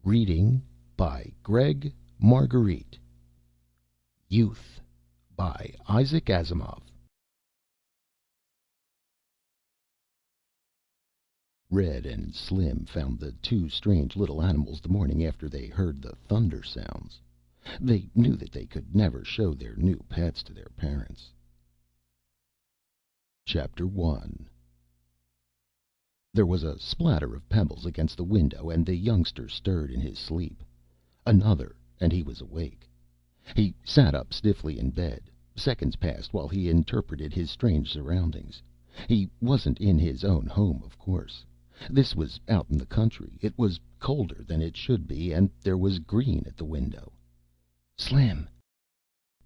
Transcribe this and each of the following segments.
Reading by Greg Marguerite. Youth by Isaac Asimov. Red and Slim found the two strange little animals the morning after they heard the thunder sounds. They knew that they could never show their new pets to their parents. Chapter 1. There was a splatter of pebbles against the window, and the youngster stirred in his sleep. Another, and he was awake. He sat up stiffly in bed. Seconds passed while he interpreted his strange surroundings. He wasn't in his own home, of course. This was out in the country. It was colder than it should be, and there was green at the window. "Slim!"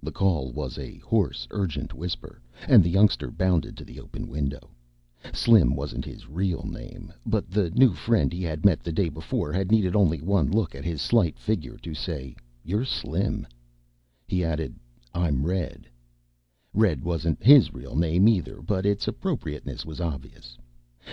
The call was a hoarse, urgent whisper, and the youngster bounded to the open window. Slim wasn't his real name, but the new friend he had met the day before had needed only one look at his slight figure to say, "You're Slim." He added, "I'm Red." Red wasn't his real name either, but its appropriateness was obvious.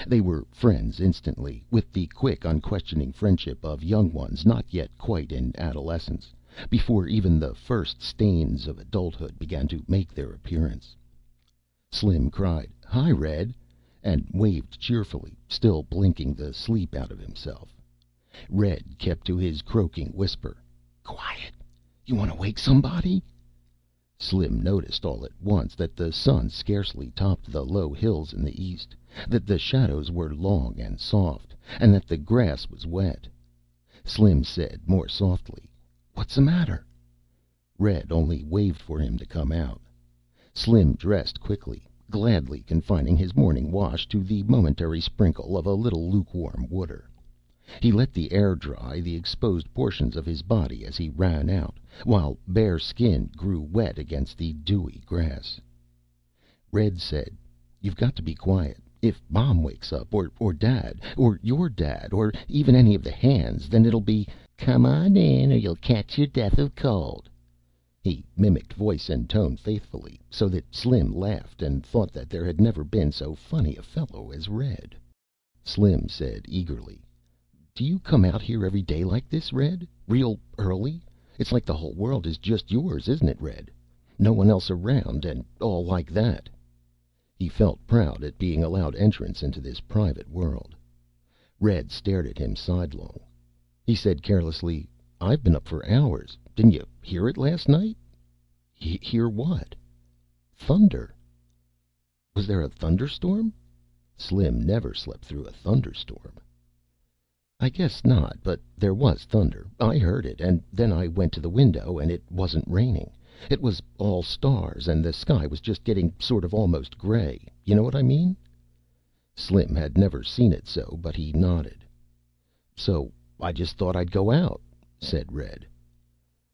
They were friends instantly, with the quick, unquestioning friendship of young ones not yet quite in adolescence, before even the first stains of adulthood began to make their appearance. Slim cried, "Hi, Red," and waved cheerfully, still blinking the sleep out of himself. Red kept to his croaking whisper, "Quiet! You want to wake somebody?" Slim noticed all at once that the sun scarcely topped the low hills in the east, that the shadows were long and soft, and that the grass was wet. Slim said more softly, "What's the matter?" Red only waved for him to come out. Slim dressed quickly, gladly confining his morning wash to the momentary sprinkle of a little lukewarm water. He let the air dry the exposed portions of his body as he ran out, while bare skin grew wet against the dewy grass. Red said, "You've got to be quiet. If Mom wakes up, or Dad, or your dad, or even any of the hands, then it'll be, 'Come on in, or you'll catch your death of cold.'" He mimicked voice and tone faithfully, so that Slim laughed and thought that there had never been so funny a fellow as Red. Slim said eagerly, "Do you come out here every day like this, Red? Real early? It's like the whole world is just yours, isn't it, Red? No one else around, and all like that." He felt proud at being allowed entrance into this private world. Red stared at him sidelong. He said carelessly, "I've been up for hours. Didn't you hear it last night?" "Hear what?" "Thunder." "Was there a thunderstorm?" Slim never slept through a thunderstorm. "I guess not, but there was thunder. I heard it, and then I went to the window, and it wasn't raining. It was all stars, and the sky was just getting sort of almost gray. You know what I mean?" Slim had never seen it so, but he nodded. "So I just thought I'd go out," said Red.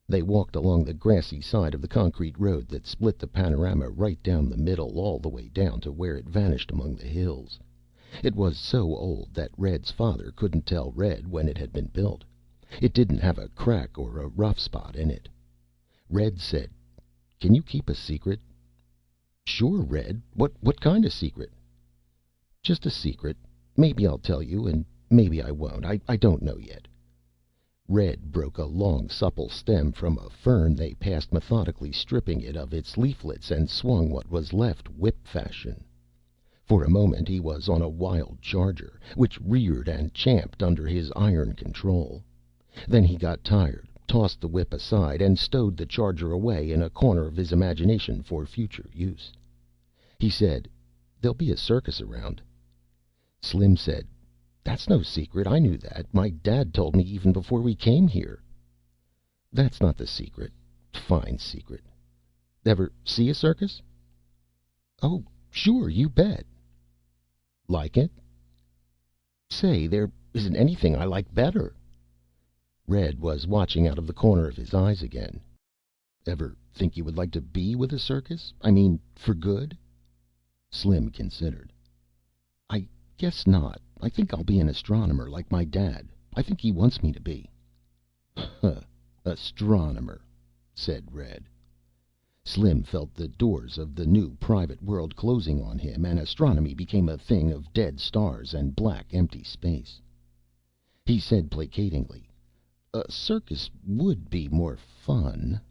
They walked along the grassy side of the concrete road that split the panorama right down the middle, all the way down to where it vanished among the hills. It was so old that Red's father couldn't tell Red when it had been built. It didn't have a crack or a rough spot in it. Red said, "Can you keep a secret?" "Sure, Red. What kind of secret?" "Just a secret. Maybe I'll tell you, and maybe I won't. I don't know yet." Red broke a long, supple stem from a fern they passed, methodically stripping it of its leaflets, and swung what was left whip fashion. For a moment he was on a wild charger, which reared and champed under his iron control. Then he got tired, tossed the whip aside, and stowed the charger away in a corner of his imagination for future use. He said, "There'll be a circus around." Slim said, "That's no secret. I knew that. My dad told me even before we came here." "That's not the secret. Fine secret. Ever see a circus?" "Oh, sure, you bet." "Like it?" "Say, there isn't anything I like better." Red was watching out of the corner of his eyes again. "Ever think you would like to be with a circus? I mean, for good?" Slim considered. "I guess not. I think I'll be an astronomer, like my dad. I think he wants me to be." "Huh, astronomer," said Red. Slim felt the doors of the new private world closing on him, and astronomy became a thing of dead stars and black, empty space. He said placatingly, A circus would be more fun."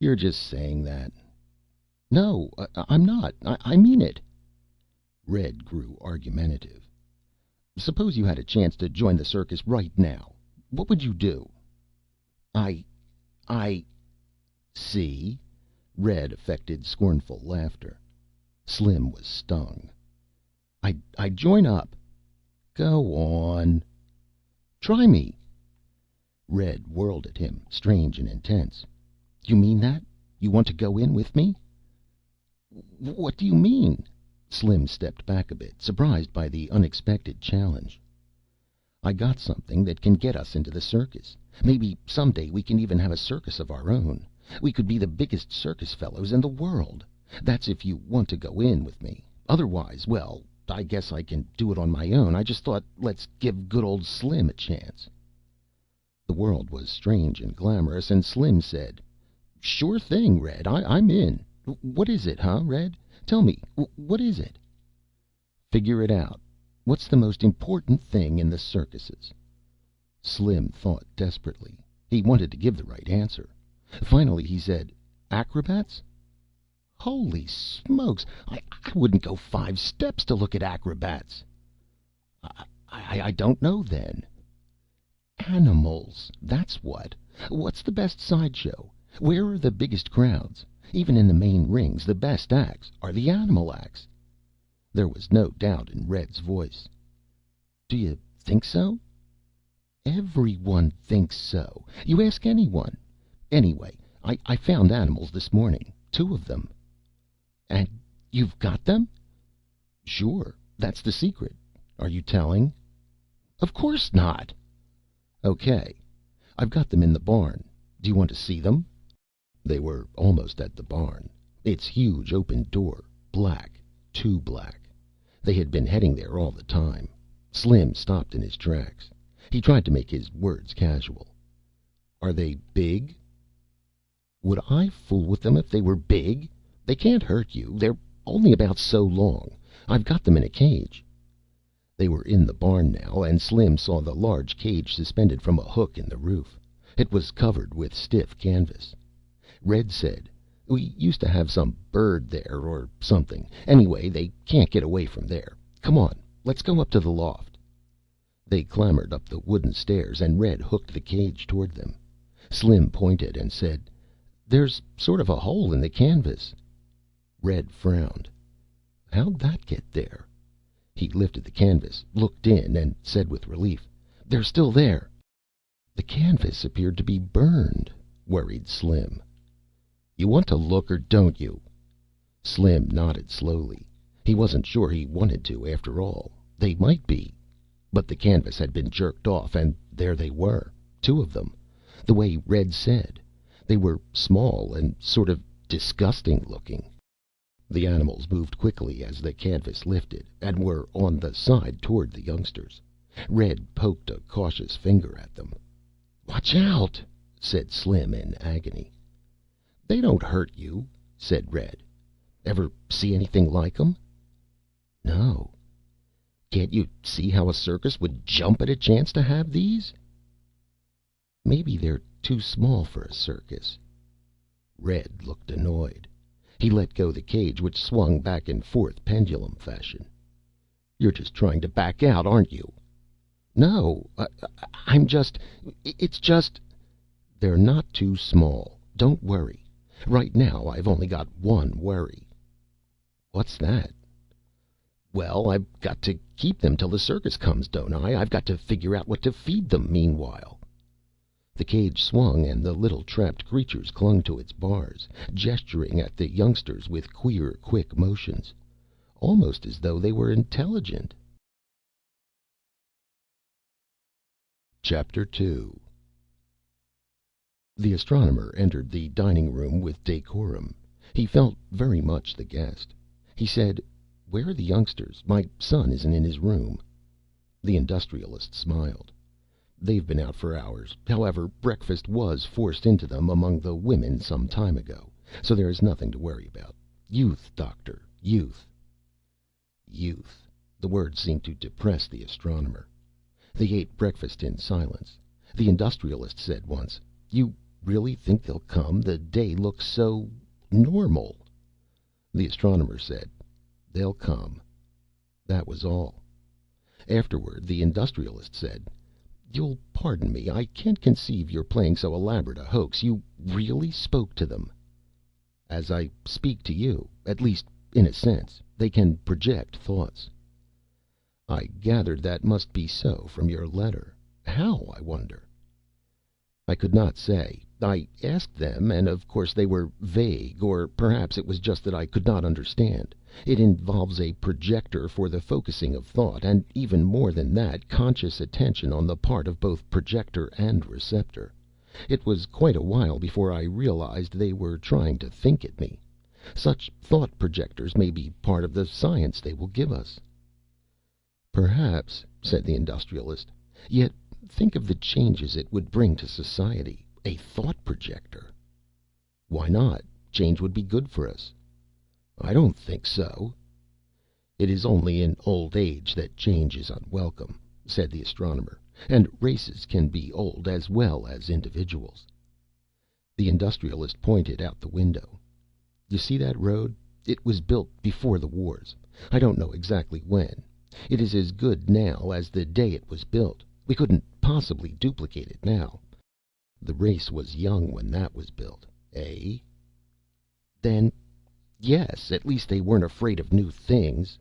"You're just saying that." "No, I'm not. I mean it." Red grew argumentative. "Suppose you had a chance to join the circus right now. What would you do?" I see." Red affected scornful laughter. Slim was stung. "I'd join up." "Go on." "Try me." Red whirled at him, strange and intense. "You mean that? You want to go in with me?" "What do you mean?" Slim stepped back a bit, surprised by the unexpected challenge. "I got something that can get us into the circus. Maybe someday we can even have a circus of our own. We could be the biggest circus fellows in the world. That's if you want to go in with me. Otherwise, well, I guess I can do it on my own. I just thought, let's give good old Slim a chance." The world was strange and glamorous, and Slim said, "Sure thing, Red. I'm in. What is it, huh, Red? Tell me, what is it?" "Figure it out. What's the most important thing in the circuses?" Slim thought desperately. He wanted to give the right answer. Finally he said, "Acrobats." "Holy smokes! I wouldn't go 5 steps to look at acrobats." I don't know then." "Animals, that's what. What's the best sideshow? Where are the biggest crowds? Even in the main rings, the best acts are the animal acts." There was no doubt in Red's voice. "Do you think so?" "Everyone thinks so. You ask anyone. Anyway, I found animals this morning. 2 of them." "And you've got them?" "Sure. That's the secret. Are you telling?" "Of course not." "Okay. I've got them in the barn. Do you want to see them?" They were almost at the barn. Its huge open door, black, too black. They had been heading there all the time. Slim stopped in his tracks. He tried to make his words casual. "Are they big?" "Would I fool with them if they were big? They can't hurt you. They're only about so long. I've got them in a cage." They were in the barn now, and Slim saw the large cage suspended from a hook in the roof. It was covered with stiff canvas. Red said, "We used to have some bird there or something. Anyway, they can't get away from there. Come on, let's go up to the loft." They clambered up the wooden stairs, and Red hooked the cage toward them. Slim pointed and said, "There's sort of a hole in the canvas." Red frowned. "How'd that get there?" He lifted the canvas, looked in, and said with relief, "They're still there." "The canvas appeared to be burned," worried Slim. "You want to look or don't you?" Slim nodded slowly. He wasn't sure he wanted to, after all. They might be. But the canvas had been jerked off, and there they were, 2 of them, the way Red said. They were small and sort of disgusting looking. The animals moved quickly as the canvas lifted, and were on the side toward the youngsters. Red poked a cautious finger at them. "Watch out," said Slim in agony. "They don't hurt you," said Red. "Ever see anything like 'em?" "No." "Can't you see how a circus would jump at a chance to have these?" "Maybe they're too small for a circus." Red looked annoyed. He let go the cage, which swung back and forth pendulum fashion. "You're just trying to back out, aren't you?" "No, I'm just it's just " "They're not too small. Don't worry. Right now I've only got one worry." "What's that?" "Well, I've got to keep them till the circus comes, don't I? I've got to figure out what to feed them meanwhile." The cage swung, and the little trapped creatures clung to its bars, gesturing at the youngsters with queer, quick motions, almost as though they were intelligent. Chapter 2. The astronomer entered the dining room with decorum. He felt very much the guest. He said, "Where are the youngsters? My son isn't in his room." The industrialist smiled. "They've been out for hours. However, breakfast was forced into them among the women some time ago, so there is nothing to worry about. Youth, doctor, youth." Youth. The word seemed to depress the astronomer. They ate breakfast in silence. The Industrialist said once, "You really think they'll come? The day looks so normal." The Astronomer said, "They'll come." That was all. Afterward, the Industrialist said, "You'll pardon me. I can't conceive your playing so elaborate a hoax. You really spoke to them?" "As I speak to you. At least, in a sense. They can project thoughts." "I gathered that must be so from your letter. How, I wonder?" "I could not say. I asked them, and of course they were vague. Or perhaps it was just that I could not understand. It involves a projector for the focusing of thought, and even more than that, conscious attention on the part of both projector and receptor. It was quite a while before I realized they were trying to think at me. Such thought projectors may be part of the science they will give us." "Perhaps," said the Industrialist. "Yet think of the changes it would bring to society. A thought projector." "Why not? Change would be good for us." "I don't think so." "It is only in old age that change is unwelcome," said the Astronomer. "And races can be old as well as individuals." The Industrialist pointed out the window. "You see that road? It was built before the wars. I don't know exactly when. It is as good now as the day it was built. We couldn't possibly duplicate it now. The race was young when that was built, eh?" "Then, yes. At least they weren't afraid of new things."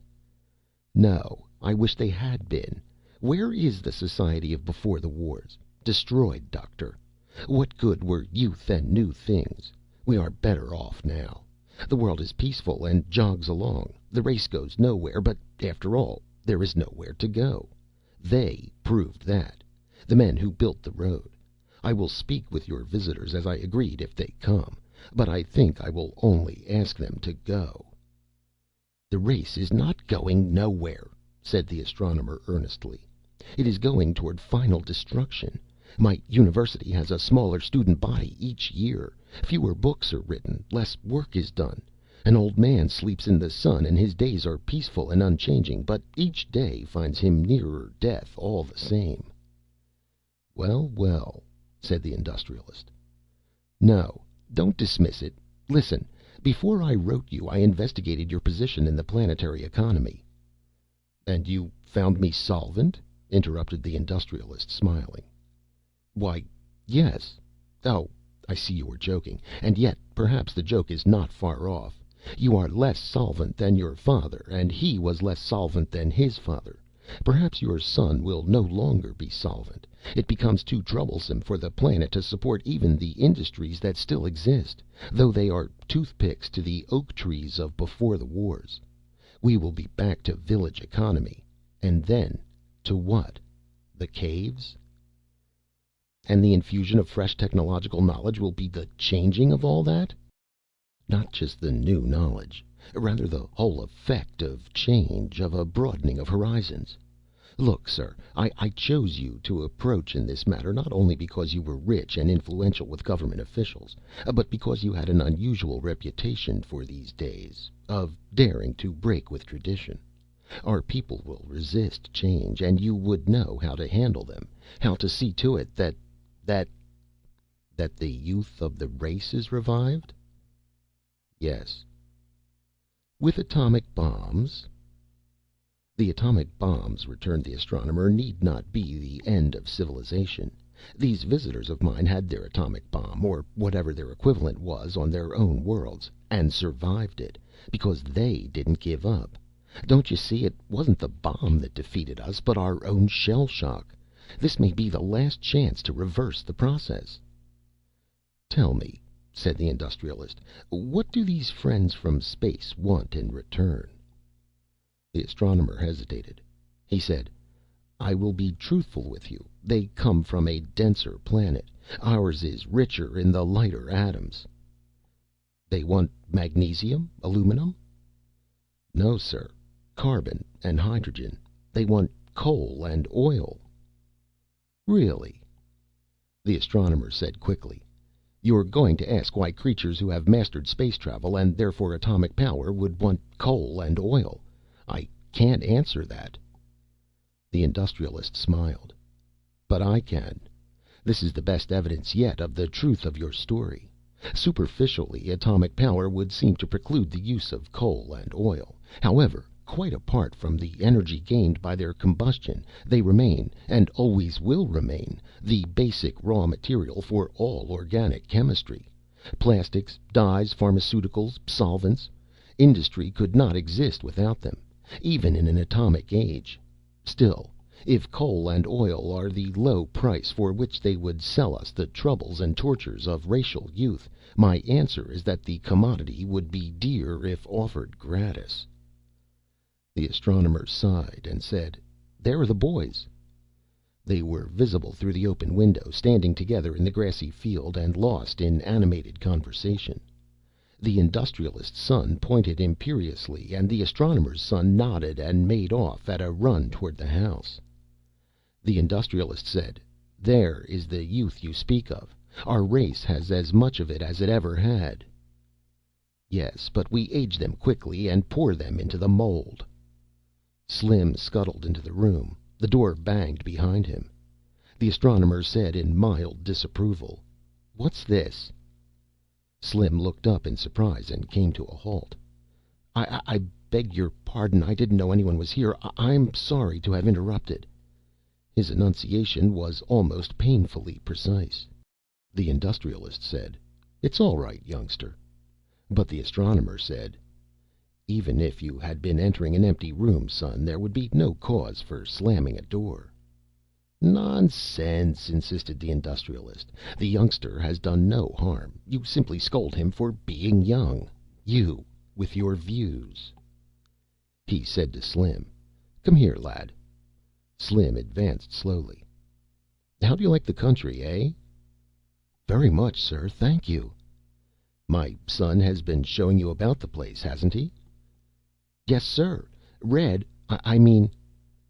"No. I wish they had been. Where is the society of before the wars? Destroyed, Doctor. What good were youth and new things? We are better off now. The world is peaceful and jogs along. The race goes nowhere, but after all, there is nowhere to go. They proved that. The men who built the road. I will speak with your visitors as I agreed if they come, but I think I will only ask them to go." "The race is not going nowhere," said the Astronomer earnestly. "It is going toward final destruction. My university has a smaller student body each year. Fewer books are written, less work is done. An old man sleeps in the sun and his days are peaceful and unchanging, but each day finds him nearer death all the same." "Well, well," said the Industrialist. "No, don't dismiss it. Listen. Before I wrote you, I investigated your position in the planetary economy." "And you found me solvent?" interrupted the Industrialist, smiling. "Why, yes. Oh, I see you were joking. And yet, perhaps the joke is not far off. You are less solvent than your father, and he was less solvent than his father. Perhaps your son will no longer be solvent. It becomes too troublesome for the planet to support even the industries that still exist, though they are toothpicks to the oak trees of before the wars. We will be back to village economy. And then to what? The caves? And the infusion of fresh technological knowledge will be the changing of all that?" "Not just the new knowledge. Rather the whole effect of change, of a broadening of horizons. Look, sir, I chose you to approach in this matter not only because you were rich and influential with government officials, but because you had an unusual reputation for these days, of daring to break with tradition. Our people will resist change, and you would know how to handle them, how to see to it that the youth of the race is revived?" "Yes." "With atomic bombs?" "The atomic bombs," returned the Astronomer, "need not be the end of civilization. These visitors of mine had their atomic bomb, or whatever their equivalent was, on their own worlds, and survived it, because they didn't give up. Don't you see, it wasn't the bomb that defeated us, but our own shell shock. This may be the last chance to reverse the process." "Tell me," said the Industrialist, "what do these friends from space want in return?" The Astronomer hesitated. He said, "I will be truthful with you. They come from a denser planet. Ours is richer in the lighter atoms." "They want magnesium, aluminum?" "No, sir. Carbon and hydrogen. They want coal and oil." "Really?" The Astronomer said quickly, "You're going to ask why creatures who have mastered space travel, and therefore atomic power, would want coal and oil. I can't answer that." The Industrialist smiled. "But I can. This is the best evidence yet of the truth of your story. Superficially, atomic power would seem to preclude the use of coal and oil. However, quite apart from the energy gained by their combustion, they remain, and always will remain, the basic raw material for all organic chemistry. Plastics, dyes, pharmaceuticals, solvents. Industry could not exist without them, even in an atomic age. Still, if coal and oil are the low price for which they would sell us the troubles and tortures of racial youth, my answer is that the commodity would be dear if offered gratis." The astronomer sighed and said, "There are the boys." They were visible through the open window, standing together in the grassy field and lost in animated conversation. The industrialist's son pointed imperiously, and the astronomer's son nodded and made off at a run toward the house. The industrialist said, "There is the youth you speak of. Our race has as much of it as it ever had." "Yes, but we age them quickly and pour them into the mold." Slim scuttled into the room. The door banged behind him. The astronomer said in mild disapproval, "What's this?" Slim looked up in surprise and came to a halt. I beg your pardon. I didn't know anyone was here. I'm sorry to have interrupted." His enunciation was almost painfully precise. The industrialist said, "It's all right, youngster." But the astronomer said, "Even if you had been entering an empty room, son, there would be no cause for slamming a door." "Nonsense," insisted the industrialist. "The youngster has done no harm. You simply scold him for being young. You, with your views." He said to Slim, "Come here, lad." Slim advanced slowly. "How do you like the country, eh?" "Very much, sir, thank you." "My son has been showing you about the place, hasn't he?" "Yes, sir. Red, I mean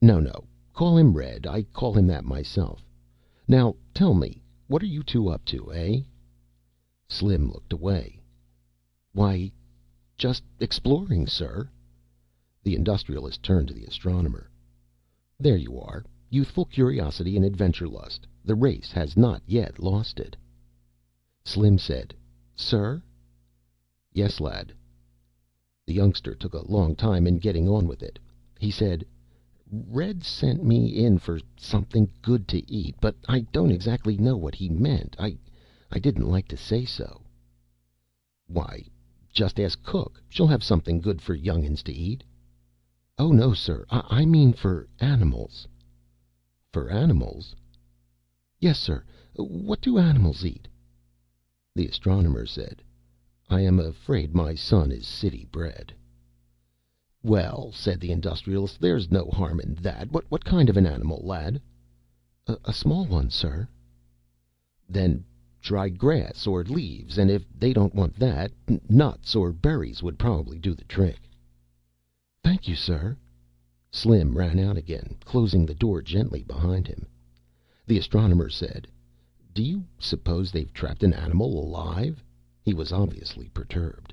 no, call him Red. I call him that myself. Now tell me, what are you two up to, eh?" Slim looked away. "Why, just exploring, sir." The industrialist turned to the astronomer. "There you are. Youthful curiosity and adventure lust. The race has not yet lost it." Slim said, "Sir?" "Yes, lad." The youngster took a long time in getting on with it. He said, "Red sent me in for something good to eat, but I don't exactly know what he meant. I didn't like to say so." "Why, just ask cook. She'll have something good for young'uns to eat." "Oh, no, sir. I mean for animals." "For animals?" "Yes, sir. What do animals eat?" The astronomer said, "I am afraid my son is city bred." "Well," said the industrialist, "there's no harm in that. What kind of an animal, lad?" A small one, sir." "Then try grass or leaves, and if they don't want that, nuts or berries would probably do the trick." "Thank you, sir." Slim ran out again, closing the door gently behind him. The astronomer said, "Do you suppose they've trapped an animal alive?" He was obviously perturbed.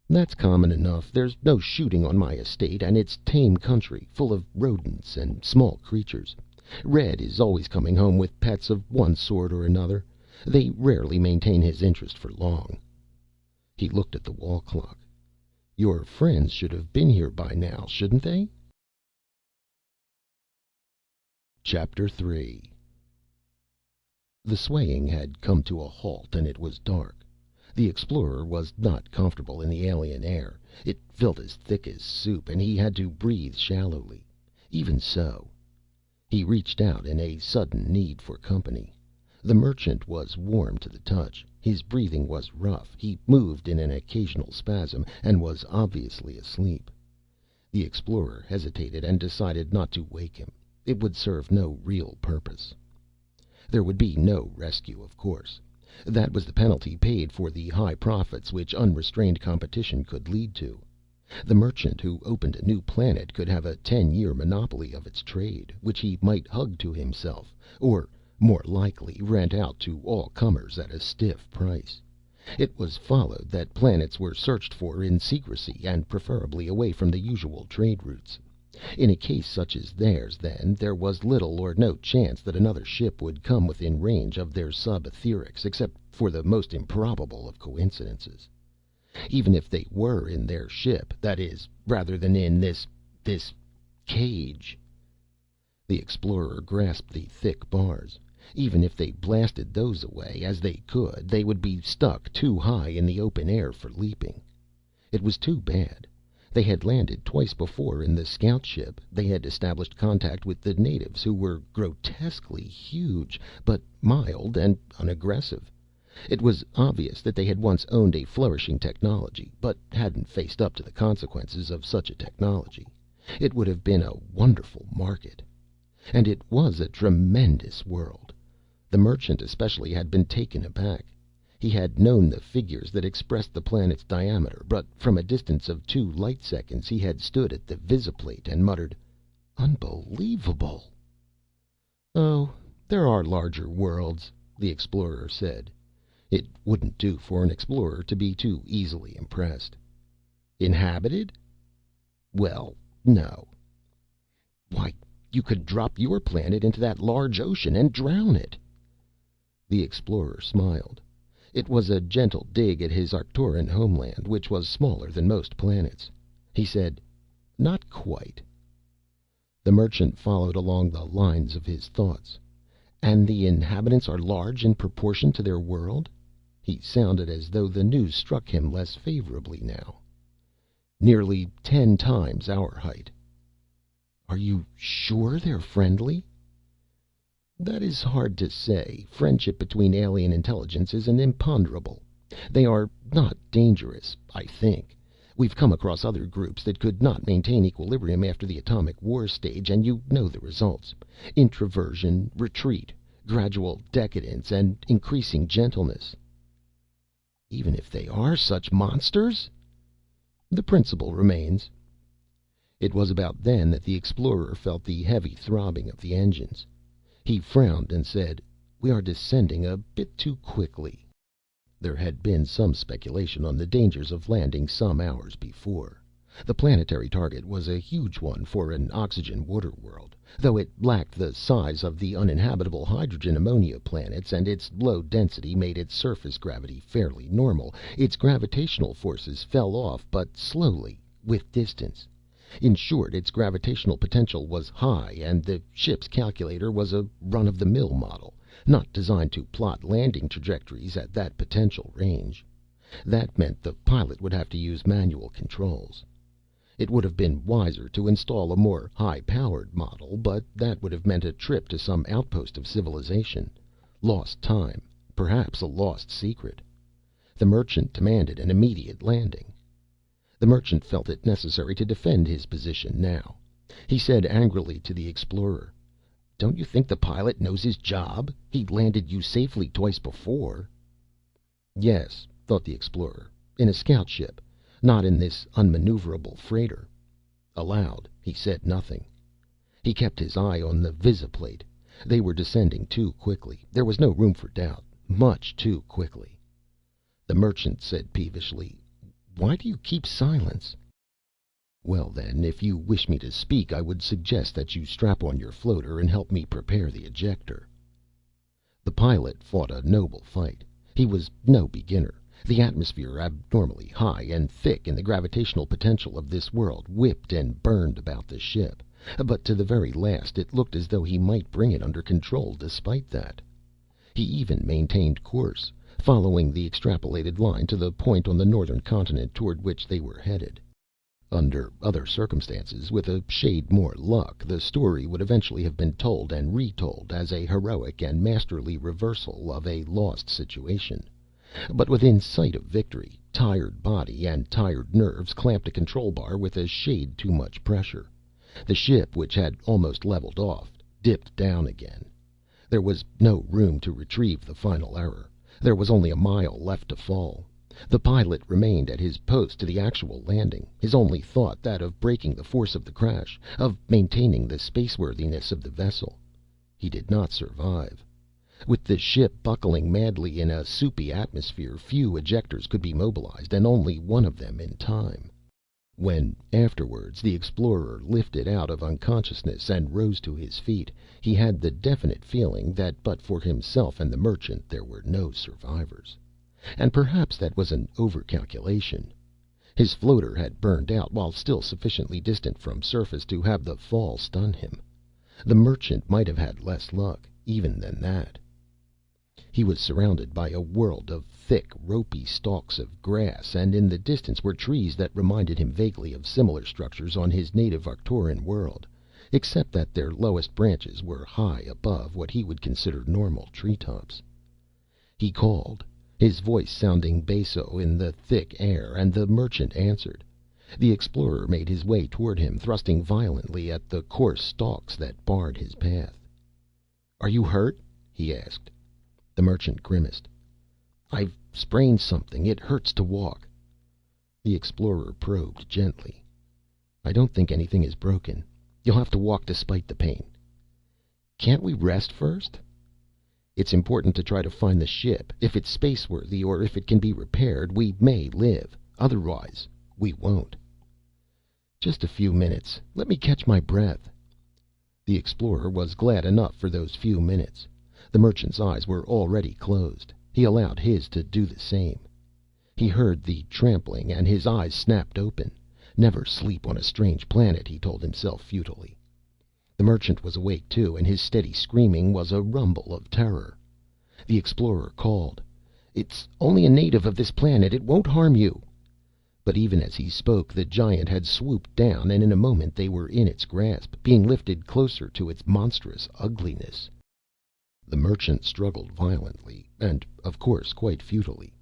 "That's common enough. There's no shooting on my estate, and it's tame country, full of rodents and small creatures. Red is always coming home with pets of one sort or another. They rarely maintain his interest for long." He looked at the wall clock. "Your friends should have been here by now, shouldn't they?" Chapter 3. The swaying had come to a halt and it was dark. The explorer was not comfortable in the alien air. It felt as thick as soup, and he had to breathe shallowly. Even so, he reached out in a sudden need for company. The merchant was warm to the touch. His breathing was rough. He moved in an occasional spasm, and was obviously asleep. The explorer hesitated and decided not to wake him. It would serve no real purpose. There would be no rescue, of course. That was the penalty paid for the high profits which unrestrained competition could lead to. The merchant who opened a new planet could have a 10-year monopoly of its trade, which he might hug to himself, or, more likely, rent out to all comers at a stiff price. It was followed that planets were searched for in secrecy, and preferably away from the usual trade routes. In a case such as theirs, then, there was little or no chance that another ship would come within range of their sub-etherics, except for the most improbable of coincidences. Even if they were in their ship, that is, rather than in this cage. The Explorer grasped the thick bars. Even if they blasted those away, as they could, they would be stuck too high in the open air for leaping. It was too bad. They had landed twice before in the scout ship. They had established contact with the natives, who were grotesquely huge, but mild and unaggressive. It was obvious that they had once owned a flourishing technology, but hadn't faced up to the consequences of such a technology. It would have been a wonderful market. And it was a tremendous world. The Merchant especially had been taken aback. He had known the figures that expressed the planet's diameter, but from a distance of 2 light seconds he had stood at the visiplate and muttered, "Unbelievable!" "Oh, there are larger worlds," the Explorer said. It wouldn't do for an explorer to be too easily impressed. "Inhabited?" "Well, no." "Why, you could drop your planet into that large ocean and drown it." The Explorer smiled. It was a gentle dig at his Arcturan homeland, which was smaller than most planets. He said, "Not quite." The Merchant followed along the lines of his thoughts. "And the inhabitants are large in proportion to their world?" He sounded as though the news struck him less favorably now. "Nearly 10 times our height." "Are you sure they're friendly?" "That is hard to say. Friendship between alien intelligence is an imponderable. They are not dangerous, I think. We've come across other groups that could not maintain equilibrium after the atomic war stage, and you know the results. Introversion, retreat, gradual decadence, and increasing gentleness." "Even if they are such monsters?" "The principle remains." It was about then that the Explorer felt the heavy throbbing of the engines. He frowned and said, "We are descending a bit too quickly." There had been some speculation on the dangers of landing some hours before. The planetary target was a huge one for an oxygen water world. Though it lacked the size of the uninhabitable hydrogen ammonia planets, and its low density made its surface gravity fairly normal, its gravitational forces fell off but slowly, with distance. In short, its gravitational potential was high, and the ship's calculator was a run-of-the-mill model, not designed to plot landing trajectories at that potential range. That meant the pilot would have to use manual controls. It would have been wiser to install a more high-powered model, but that would have meant a trip to some outpost of civilization. Lost time, perhaps a lost secret. The Merchant demanded an immediate landing. The Merchant felt it necessary to defend his position now. He said angrily to the Explorer, "Don't you think the pilot knows his job? He landed you safely twice before." Yes, thought the Explorer, in a scout ship, not in this unmaneuverable freighter. Aloud, he said nothing. He kept his eye on the visiplate. They were descending too quickly. There was no room for doubt. Much too quickly. The Merchant said peevishly, "Why do you keep silence?" "Well then, if you wish me to speak, I would suggest that you strap on your floater and help me prepare the ejector." The pilot fought a noble fight. He was no beginner. The atmosphere, abnormally high and thick in the gravitational potential of this world, whipped and burned about the ship, but to the very last it looked as though he might bring it under control despite that. He even maintained course, following the extrapolated line to the point on the northern continent toward which they were headed. Under other circumstances, with a shade more luck, the story would eventually have been told and retold as a heroic and masterly reversal of a lost situation. But within sight of victory, tired body and tired nerves clamped a control bar with a shade too much pressure. The ship, which had almost leveled off, dipped down again. There was no room to retrieve the final error. There was only a mile left to fall. The pilot remained at his post to the actual landing, his only thought that of breaking the force of the crash, of maintaining the spaceworthiness of the vessel. He did not survive. With the ship buckling madly in a soupy atmosphere, few ejectors could be mobilized, and only one of them in time. When, afterwards, the explorer lifted out of unconsciousness and rose to his feet, he had the definite feeling that but for himself and the merchant there were no survivors. And perhaps that was an overcalculation. His floater had burned out while still sufficiently distant from surface to have the fall stun him. The merchant might have had less luck, even than that. He was surrounded by a world of thick, ropey stalks of grass, and in the distance were trees that reminded him vaguely of similar structures on his native Arcturian world, except that their lowest branches were high above what he would consider normal treetops. He called, his voice sounding basso in the thick air, and the merchant answered. The explorer made his way toward him, thrusting violently at the coarse stalks that barred his path. "Are you hurt?" he asked. The merchant grimaced. "I've sprained something. It hurts to walk." The explorer probed gently. "I don't think anything is broken. You'll have to walk despite the pain." "Can't we rest first?" "It's important to try to find the ship. If it's spaceworthy, or if it can be repaired, we may live. Otherwise, we won't." "Just a few minutes. Let me catch my breath." The explorer was glad enough for those few minutes. The merchant's eyes were already closed. He allowed his to do the same. He heard the trampling and his eyes snapped open. Never sleep on a strange planet, he told himself futilely. The merchant was awake too, and his steady screaming was a rumble of terror. The explorer called, "It's only a native of this planet. It won't harm you." But even as he spoke, the giant had swooped down, and in a moment they were in its grasp, being lifted closer to its monstrous ugliness. The merchant struggled violently, and, of course, quite futilely.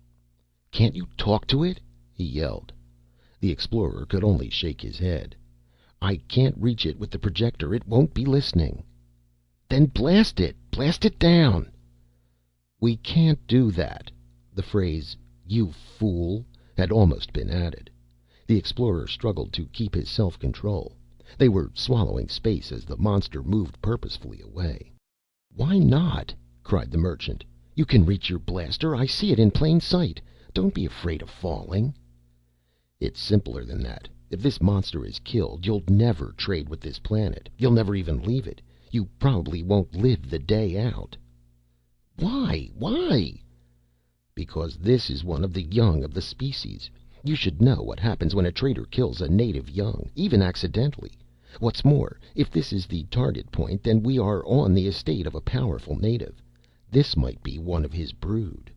"Can't you talk to it?" he yelled. The explorer could only shake his head. "I can't reach it with the projector. It won't be listening." "Then blast it! Blast it down!" "We can't do that." The phrase, "You fool," had almost been added. The explorer struggled to keep his self-control. They were swallowing space as the monster moved purposefully away. "Why not?" cried the merchant. "You can reach your blaster. I see it in plain sight. Don't be afraid of falling." "It's simpler than that. If this monster is killed, you'll never trade with this planet. You'll never even leave it. You probably won't live the day out." "Why? Why?" "Because this is one of the young of the species. You should know what happens when a trader kills a native young, even accidentally. What's more, if this is the target point, then we are on the estate of a powerful native. This might be one of his brood."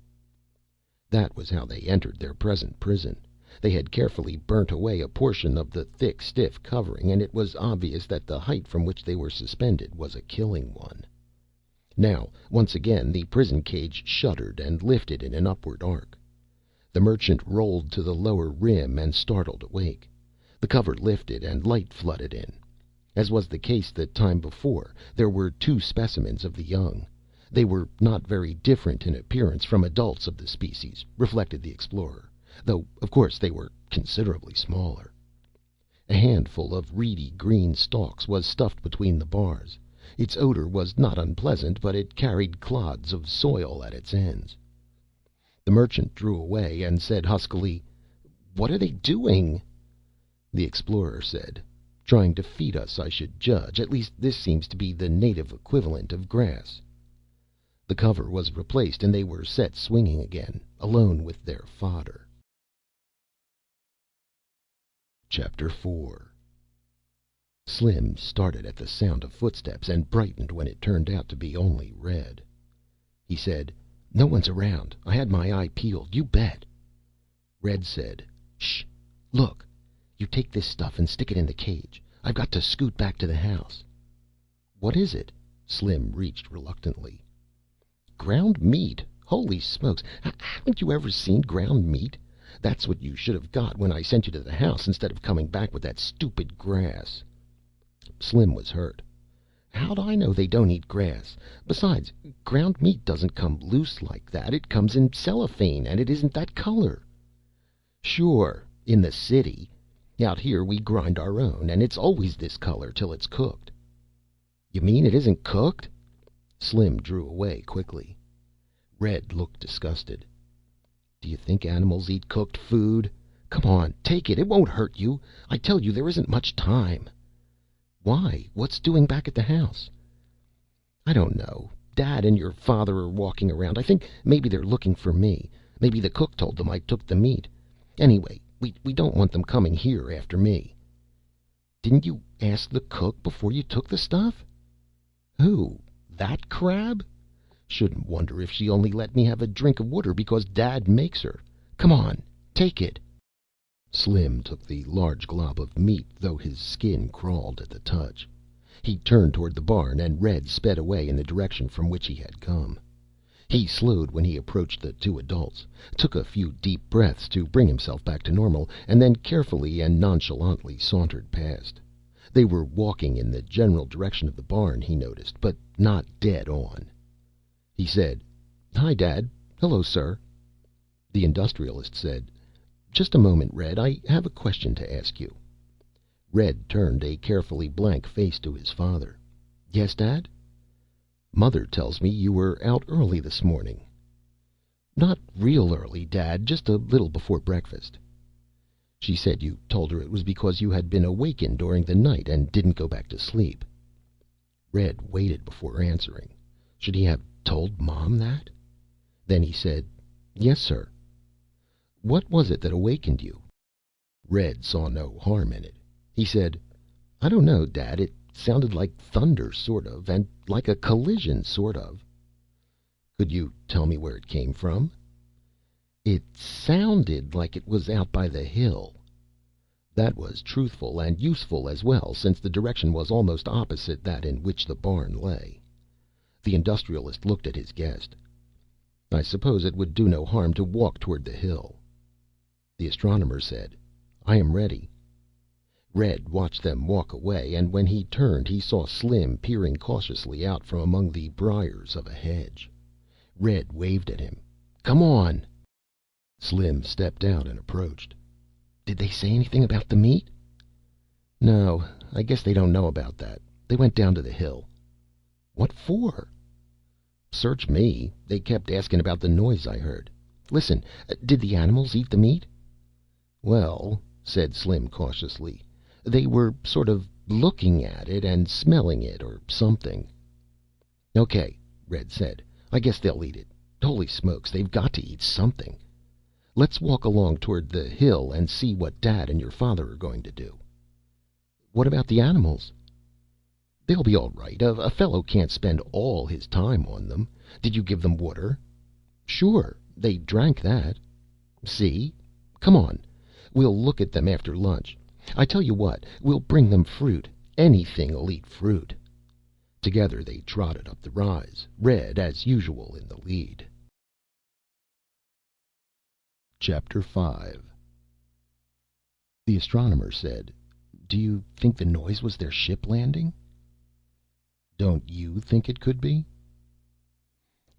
That was how they entered their present prison. They had carefully burnt away a portion of the thick, stiff covering, and it was obvious that the height from which they were suspended was a killing one. Now, once again, the prison cage shuddered and lifted in an upward arc. The merchant rolled to the lower rim and startled awake. The cover lifted and light flooded in. As was the case the time before, there were two specimens of the young. They were not very different in appearance from adults of the species, reflected the explorer, though of course they were considerably smaller. A handful of reedy green stalks was stuffed between the bars. Its odor was not unpleasant, but it carried clods of soil at its ends. The merchant drew away and said huskily, "What are they doing?" The explorer said, "Trying to feed us, I should judge. At least this seems to be the native equivalent of grass." The cover was replaced and they were set swinging again, alone with their fodder. Chapter 4. Slim started at the sound of footsteps and brightened when it turned out to be only Red. He said, "No one's around. I had my eye peeled, you bet." Red said, "Shh. Look. You take this stuff and stick it in the cage. I've got to scoot back to the house." "What is it?" Slim reached reluctantly. "Ground meat. Holy smokes. Haven't you ever seen ground meat? That's what you should have got when I sent you to the house, instead of coming back with that stupid grass." Slim was hurt. "How'd I know they don't eat grass? Besides, ground meat doesn't come loose like that. It comes in cellophane, and it isn't that color." "Sure, in the city. Out here we grind our own, and it's always this color till it's cooked." "You mean it isn't cooked?" Slim drew away quickly. Red looked disgusted. "Do you think animals eat cooked food? Come on, take it. It won't hurt you. I tell you, there isn't much time. Why? What's doing back at the house? I don't know. Dad and your father are walking around. I think maybe they're looking for me. Maybe the cook told them I took the meat. Anyway, we don't want them coming here after me. Didn't you ask the cook before you took the stuff? Who? That crab? Shouldn't wonder if she only let me have a drink of water because Dad makes her. Come on, take it. Slim took the large glob of meat, though his skin crawled at the touch. He turned toward the barn, and Red sped away in the direction from which he had come. He slowed when he approached the two adults, took a few deep breaths to bring himself back to normal, and then carefully and nonchalantly sauntered past. They were walking in the general direction of the barn, he noticed, but not dead on. He said, "Hi, Dad. Hello, sir." The industrialist said, "Just a moment, Red. I have a question to ask you." Red turned a carefully blank face to his father. "Yes, Dad?" "Mother tells me you were out early this morning." "Not real early, Dad. Just a little before breakfast." "She said you told her it was because you had been awakened during the night and didn't go back to sleep." Red waited before answering. Should he have told Mom that? Then he said, "Yes, sir." "What was it that awakened you?" Red saw no harm in it. He said, "I don't know, Dad. It sounded like thunder, sort of, and like a collision, sort of." "Could you tell me where it came from?" "It sounded like it was out by the hill." That was truthful and useful as well, since the direction was almost opposite that in which the barn lay. The industrialist looked at his guest. "I suppose it would do no harm to walk toward the hill." The astronomer said, "I am ready." Red watched them walk away, and when he turned he saw Slim peering cautiously out from among the briars of a hedge. Red waved at him. "Come on." Slim stepped out and approached. "Did they say anything about the meat?" "No, I guess they don't know about that. They went down to the hill." "What for?" "Search me. They kept asking about the noise I heard. Listen, did the animals eat the meat?" "Well," said Slim cautiously, "they were sort of looking at it and smelling it or something." "Okay," Red said. "I guess they'll eat it. Holy smokes, they've got to eat something. Let's walk along toward the hill and see what Dad and your father are going to do." "What about the animals?" "They'll be all right. A fellow can't spend all his time on them. Did you give them water?" "Sure. They drank that." "See? Come on. We'll look at them after lunch. I tell you what, we'll bring them fruit. Anything'll eat fruit." Together they trotted up the rise, Red, as usual, in the lead. Chapter 5. The astronomer said, "Do you think the noise was their ship landing?" "Don't you think it could be?"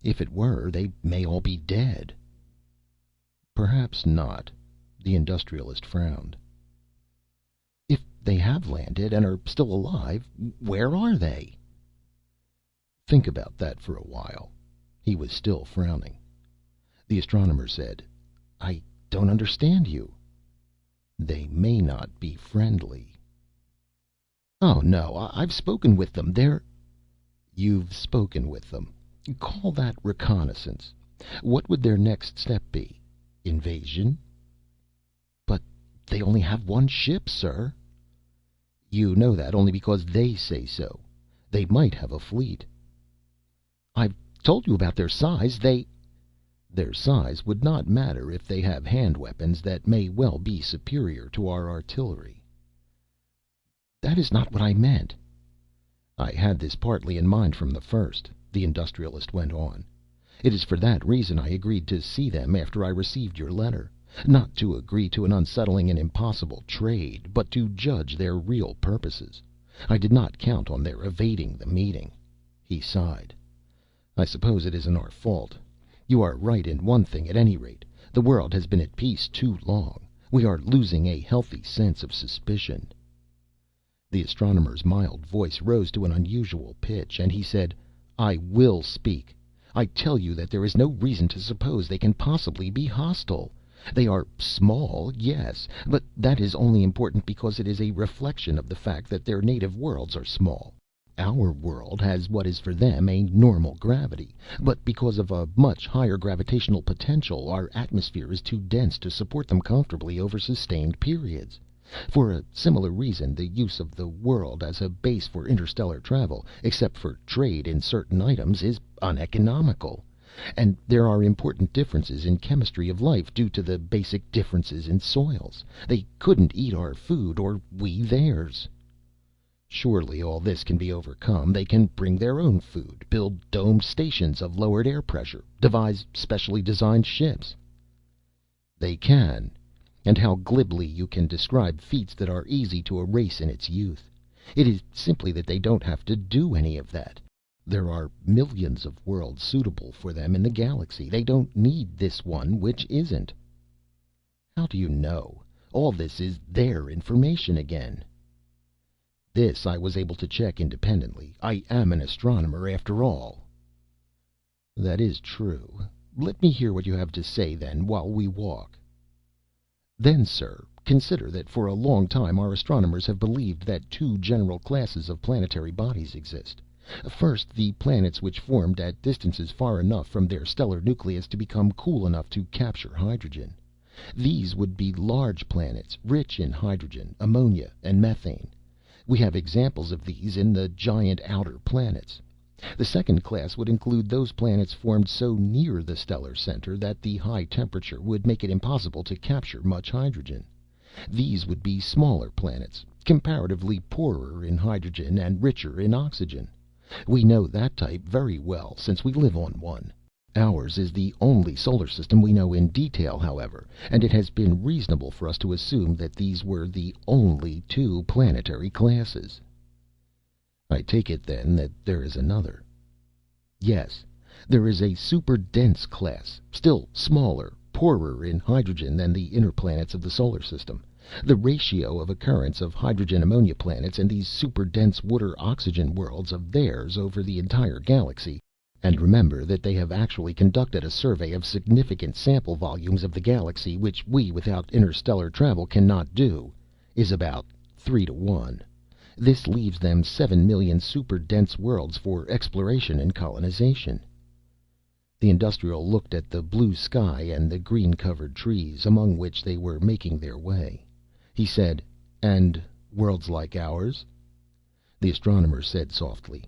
"If it were, they may all be dead." "Perhaps not." The industrialist frowned. "If they have landed and are still alive, where are they?" "Think about that for a while." He was still frowning. The astronomer said, "I don't understand you." "They may not be friendly." "Oh, no, I've spoken with them. They're—" "You've spoken with them. Call that reconnaissance. What would their next step be? Invasion?" "But they only have one ship, sir." "You know that only because they say so. They might have a fleet." "I've told you about their size. Their size would not matter if they have hand weapons that may well be superior to our artillery." "That is not what I meant." "I had this partly in mind from the first," the industrialist went on. "It is for that reason I agreed to see them after I received your letter. Not to agree to an unsettling and impossible trade, but to judge their real purposes. I did not count on their evading the meeting." He sighed. "I suppose it isn't our fault. You are right in one thing at any rate. The world has been at peace too long. We are losing a healthy sense of suspicion." The astronomer's mild voice rose to an unusual pitch, and he said, "I will speak. I tell you that there is no reason to suppose they can possibly be hostile. They are small, yes, but that is only important because it is a reflection of the fact that their native worlds are small. Our world has what is for them a normal gravity, but because of a much higher gravitational potential, our atmosphere is too dense to support them comfortably over sustained periods. For a similar reason, the use of the world as a base for interstellar travel, except for trade in certain items, is uneconomical. And there are important differences in chemistry of life due to the basic differences in soils. They couldn't eat our food, or we theirs. Surely all this can be overcome. They can bring their own food, build domed stations of lowered air pressure, devise specially designed ships. They can. And how glibly you can describe feats that are easy to erase in its youth. It is simply that they don't have to do any of that. There are millions of worlds suitable for them in the galaxy. They don't need this one which isn't. How do you know? All this is their information again. This I was able to check independently. I am an astronomer after all. That is true. Let me hear what you have to say then while we walk. Then, sir, consider that for a long time our astronomers have believed that two general classes of planetary bodies exist. First, the planets which formed at distances far enough from their stellar nucleus to become cool enough to capture hydrogen. These would be large planets, rich in hydrogen, ammonia, and methane. We have examples of these in the giant outer planets. The second class would include those planets formed so near the stellar center that the high temperature would make it impossible to capture much hydrogen. These would be smaller planets, comparatively poorer in hydrogen and richer in oxygen. We know that type very well, since we live on one. Ours is the only solar system we know in detail, however, and it has been reasonable for us to assume that these were the only two planetary classes. I take it, then, that there is another. Yes, there is a super-dense class, still smaller, poorer in hydrogen than the inner planets of the solar system. The ratio of occurrence of hydrogen-ammonia planets and these super-dense water-oxygen worlds of theirs over the entire galaxy, and remember that they have actually conducted a survey of significant sample volumes of the galaxy, which we without interstellar travel cannot do, is about 3 to 1. This leaves them 7 million super-dense worlds for exploration and colonization. The Industrial looked at the blue sky and the green-covered trees, among which they were making their way. He said, "And worlds like ours?" The Astronomer said softly,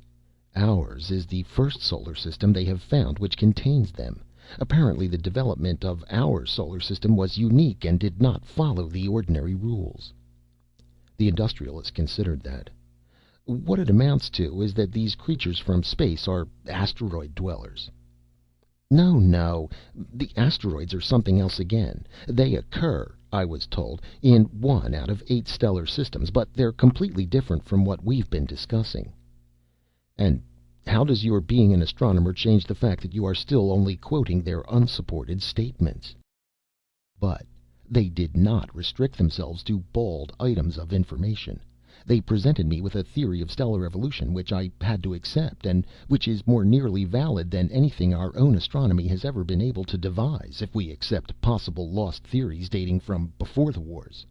"Ours is the first solar system they have found which contains them. Apparently the development of our solar system was unique and did not follow the ordinary rules." The Industrialist considered that. "What it amounts to is that these creatures from space are asteroid dwellers." "No, no. The asteroids are something else again. They occur, I was told, in 1 out of 8 stellar systems, but they're completely different from what we've been discussing." "And how does your being an astronomer change the fact that you are still only quoting their unsupported statements?" But they did not restrict themselves to bald items of information. They presented me with a theory of stellar evolution which I had to accept, and which is more nearly valid than anything our own astronomy has ever been able to devise, if we accept possible lost theories dating from before the wars.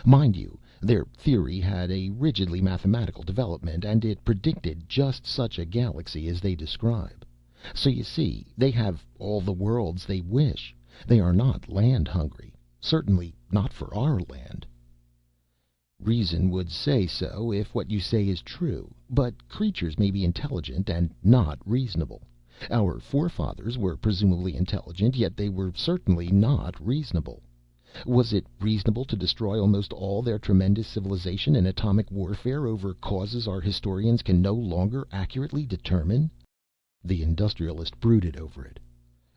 Mind you, their theory had a rigidly mathematical development, and it predicted just such a galaxy as they describe. So you see, they have all the worlds they wish. They are not land hungry. Certainly not for our land. "Reason would say so, if what you say is true. But creatures may be intelligent and not reasonable. Our forefathers were presumably intelligent, yet they were certainly not reasonable. Was it reasonable to destroy almost all their tremendous civilization in atomic warfare over causes our historians can no longer accurately determine?" The Industrialist brooded over it.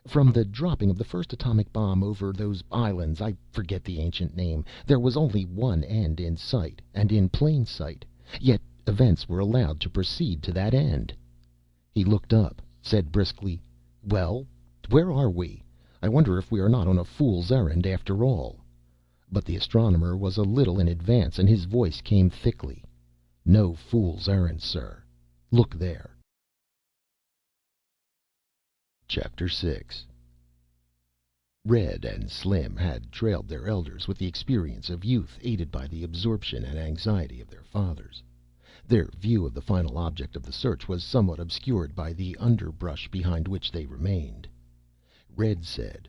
"From the dropping of the first atomic bomb over those islands, I forget the ancient name, there was only one end in sight, and in plain sight. Yet events were allowed to proceed to that end." He looked up, said briskly, "Well, where are we? I wonder if we are not on a fool's errand after all." But the Astronomer was a little in advance, and his voice came thickly. "No fool's errand, sir. Look there." Chapter 6. Red and Slim had trailed their elders with the experience of youth, aided by the absorption and anxiety of their fathers. Their view of the final object of the search was somewhat obscured by the underbrush behind which they remained. Red said,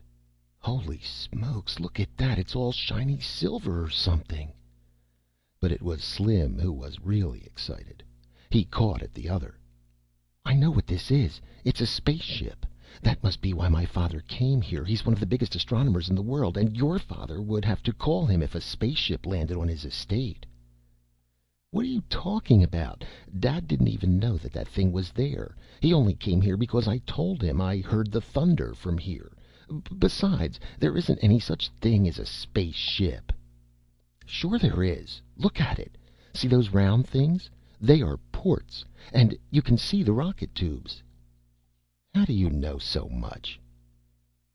"Holy smokes, look at that! It's all shiny silver or something." But it was Slim who was really excited. He caught at the other. "I know what this is. It's a spaceship. That must be why my father came here. He's one of the biggest astronomers in the world, and your father would have to call him if a spaceship landed on his estate." "What are you talking about? Dad didn't even know that that thing was there. He only came here because I told him I heard the thunder from here. Besides, there isn't any such thing as a spaceship." "Sure there is. Look at it. See those round things? They are ports, and you can see the rocket tubes." "How do you know so much?"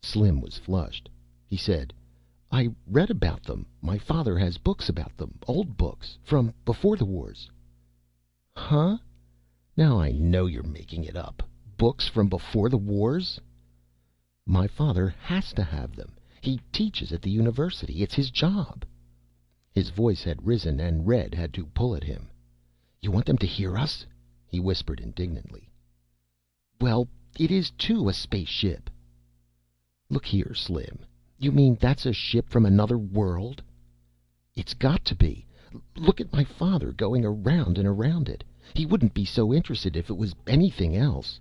Slim was flushed. He said, "I read about them. My father has books about them, old books, from before the wars." "Huh? Now I know you're making it up. Books from before the wars?" "My father has to have them. He teaches at the university. It's his job." His voice had risen, and Red had to pull at him. "You want them to hear us?" he whispered indignantly. "Well, it is too a spaceship." "Look here, Slim. You mean that's a ship from another world?" "It's got to be. Look at my father going around and around it. He wouldn't be so interested if it was anything else."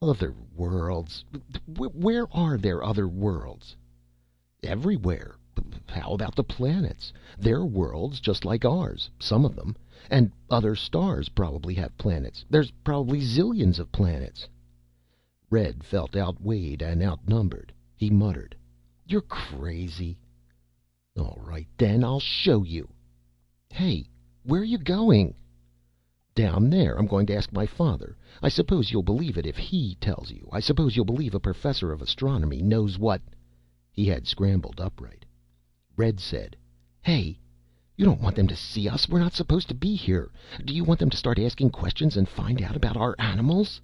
"Other worlds? Where are there other worlds?" "Everywhere. How about the planets? They're worlds just like ours, some of them. And other stars probably have planets. There's probably zillions of planets." Red felt outweighed and outnumbered. He muttered, "You're crazy." "All right, then. I'll show you." "Hey, where are you going?" "Down there. I'm going to ask my father. I suppose you'll believe it if he tells you. I suppose you'll believe a professor of astronomy knows what—" He had scrambled upright. Red said, "Hey, you don't want them to see us. We're not supposed to be here. Do you want them to start asking questions and find out about our animals?"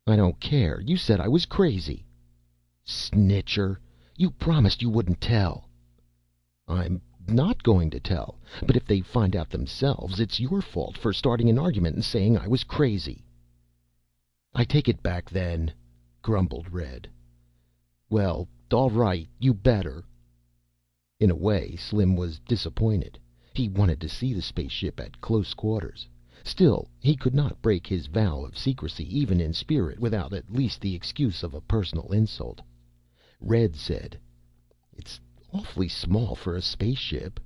"I don't care. You said I was crazy." "Snitcher. You promised you wouldn't tell." "I'm not going to tell. But if they find out themselves, it's your fault for starting an argument and saying I was crazy." "I take it back then," grumbled Red. "Well, all right. You better." In a way, Slim was disappointed. He wanted to see the spaceship at close quarters. Still, he could not break his vow of secrecy, even in spirit, without at least the excuse of a personal insult. Red said, "It's awfully small for a spaceship."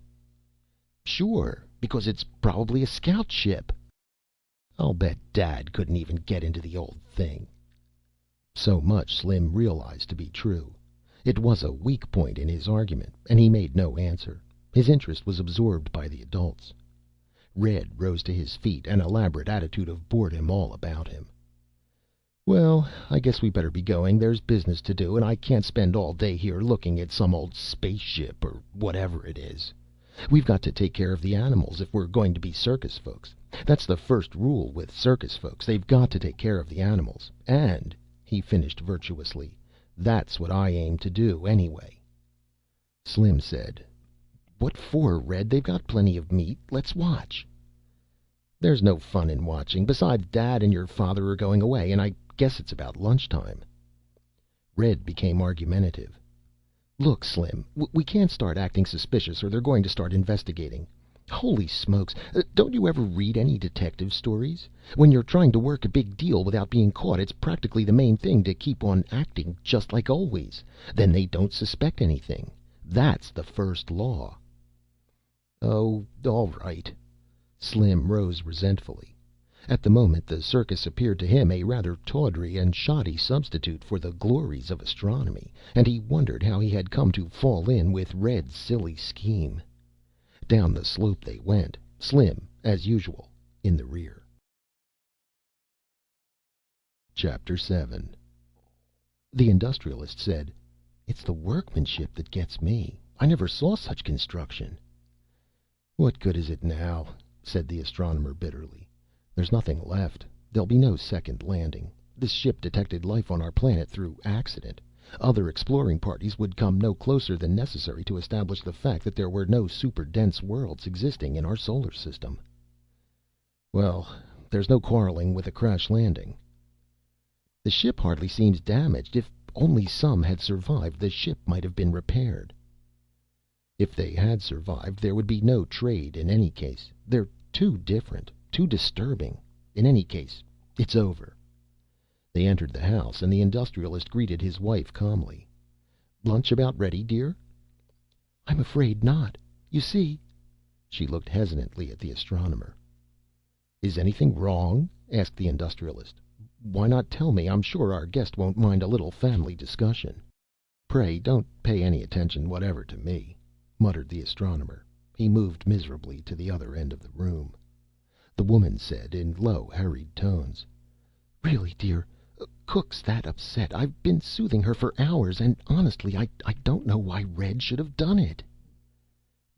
"Sure, because it's probably a scout ship." "I'll bet Dad couldn't even get into the old thing." So much Slim realized to be true. It was a weak point in his argument, and he made no answer. His interest was absorbed by the adults. Red rose to his feet, an elaborate attitude of boredom all about him. "Well, I guess we better be going. There's business to do, and I can't spend all day here looking at some old spaceship or whatever it is. We've got to take care of the animals if we're going to be circus folks. That's the first rule with circus folks. They've got to take care of the animals. And," he finished virtuously, "that's what I aim to do anyway." Slim said, "What for, Red? They've got plenty of meat. Let's watch." "There's no fun in watching. Besides, Dad and your father are going away, and I guess it's about lunchtime." Red became argumentative. "Look, Slim, we can't start acting suspicious or they're going to start investigating. Holy smokes, don't you ever read any detective stories? When you're trying to work a big deal without being caught, it's practically the main thing to keep on acting just like always. Then they don't suspect anything. That's the first law." "Oh, all right." Slim rose resentfully. At the moment, the circus appeared to him a rather tawdry and shoddy substitute for the glories of astronomy, and he wondered how he had come to fall in with Red's silly scheme. Down the slope they went, Slim, as usual, in the rear. Chapter 7. The Industrialist said, "It's the workmanship that gets me. I never saw such construction." "What good is it now?" said the astronomer bitterly. "There's nothing left. There'll be no second landing. This ship detected life on our planet through accident. Other exploring parties would come no closer than necessary to establish the fact that there were no super dense worlds existing in our solar system. Well, there's no quarreling with a crash landing. The ship hardly seems damaged. If only some had survived, the ship might have been repaired. If they had survived, there would be no trade in any case. They're too different, too disturbing. In any case, it's over. They entered the house, and the industrialist greeted his wife calmly. "Lunch about ready, dear?" "I'm afraid not. You see—" She looked hesitantly at the astronomer. "Is anything wrong?" asked the industrialist. "Why not tell me? I'm sure our guest won't mind a little family discussion." "Pray don't pay any attention whatever to me," muttered the astronomer. He moved miserably to the other end of the room. The woman said in low, hurried tones, "Really, dear, Cook's that upset. I've been soothing her for hours, and honestly, I don't know why Red should have done it."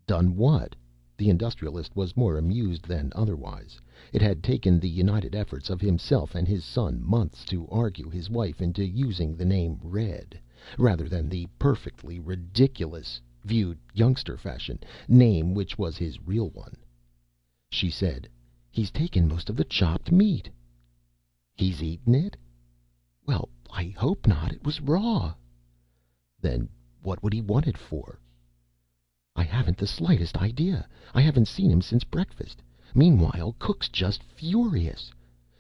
"Done what?" The industrialist was more amused than otherwise. It had taken the united efforts of himself and his son months to argue his wife into using the name Red, rather than the perfectly ridiculous, viewed youngster fashion, name which was his real one. She said, "He's taken most of the chopped meat." "He's eaten it?" "Well, I hope not. It was raw." "Then what would he want it for?" "I haven't the slightest idea. I haven't seen him since breakfast. Meanwhile, Cook's just furious.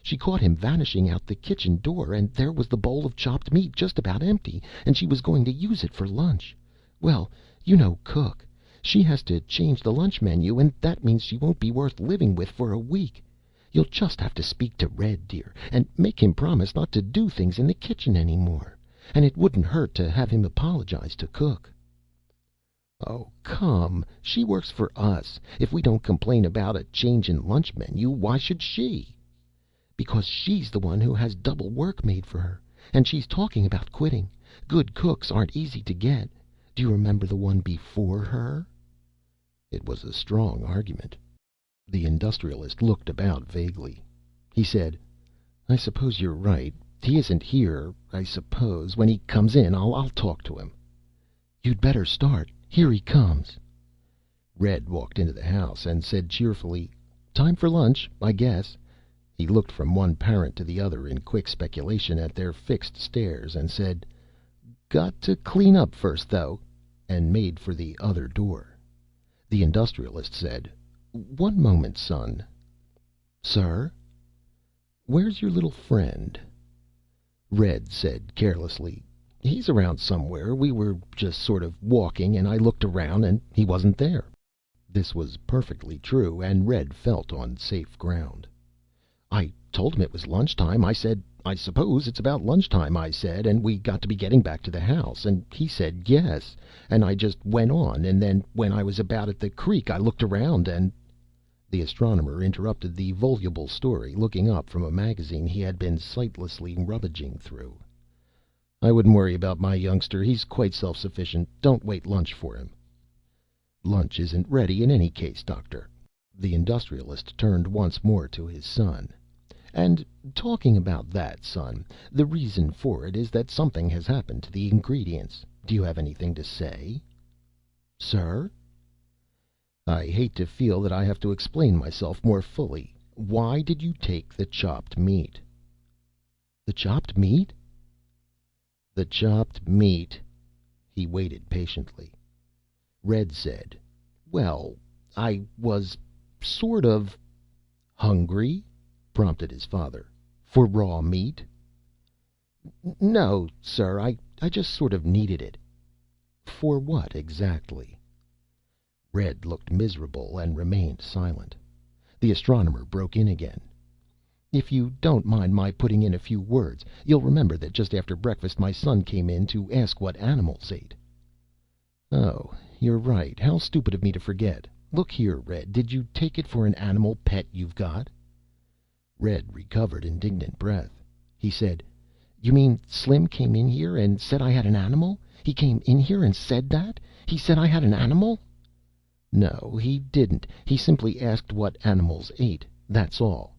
She caught him vanishing out the kitchen door, and there was the bowl of chopped meat just about empty, and she was going to use it for lunch. Well, you know Cook. She has to change the lunch menu, and that means she won't be worth living with for a week. You'll just have to speak to Red, dear, and make him promise not to do things in the kitchen any more. And it wouldn't hurt to have him apologize to Cook." "Oh, come. She works for us. If we don't complain about a change in lunch menu, why should she?" "Because she's the one who has double work made for her. And she's talking about quitting. Good cooks aren't easy to get. Do you remember the one before her?" It was a strong argument. The industrialist looked about vaguely. He said, "I suppose you're right. He isn't here. I suppose when he comes in, I'll talk to him." "You'd better start. Here he comes." Red walked into the house and said cheerfully, "Time for lunch, I guess." He looked from one parent to the other in quick speculation at their fixed stares and said, "Got to clean up first, though," and made for the other door. The industrialist said, "One moment, son." "Sir?" "Where's your little friend?" Red said carelessly, "He's around somewhere. We were just sort of walking, and I looked around, and he wasn't there." This was perfectly true, and Red felt on safe ground. "I told him it was lunchtime. I said, 'I suppose it's about lunchtime,' I said, 'and we got to be getting back to the house.' And he said yes, and I just went on, and then when I was about at the creek I looked around and—" The astronomer interrupted the voluble story, looking up from a magazine he had been sightlessly rummaging through. "I wouldn't worry about my youngster. He's quite self-sufficient. Don't wait lunch for him." "Lunch isn't ready in any case, Doctor." The industrialist turned once more to his son. "And talking about that, son, the reason for it is that something has happened to the ingredients. Do you have anything to say?" "Sir?" "I hate to feel that I have to explain myself more fully. Why did you take the chopped meat?" "The chopped meat?" "The chopped meat." He waited patiently. Red said, "Well, I was sort of—" "Hungry?" prompted his father. "For raw meat?" "No, sir. I just sort of needed it." "For what, exactly?" Red looked miserable and remained silent. The astronomer broke in again. "If you don't mind my putting in a few words, you'll remember that just after breakfast my son came in to ask what animals ate." "Oh, you're right. How stupid of me to forget. Look here, Red, did you take it for an animal pet you've got?" Red recovered indignant breath. He said, "You mean Slim came in here and said I had an animal? He came in here and said that? He said I had an animal?" "No, he didn't. He simply asked what animals ate. That's all.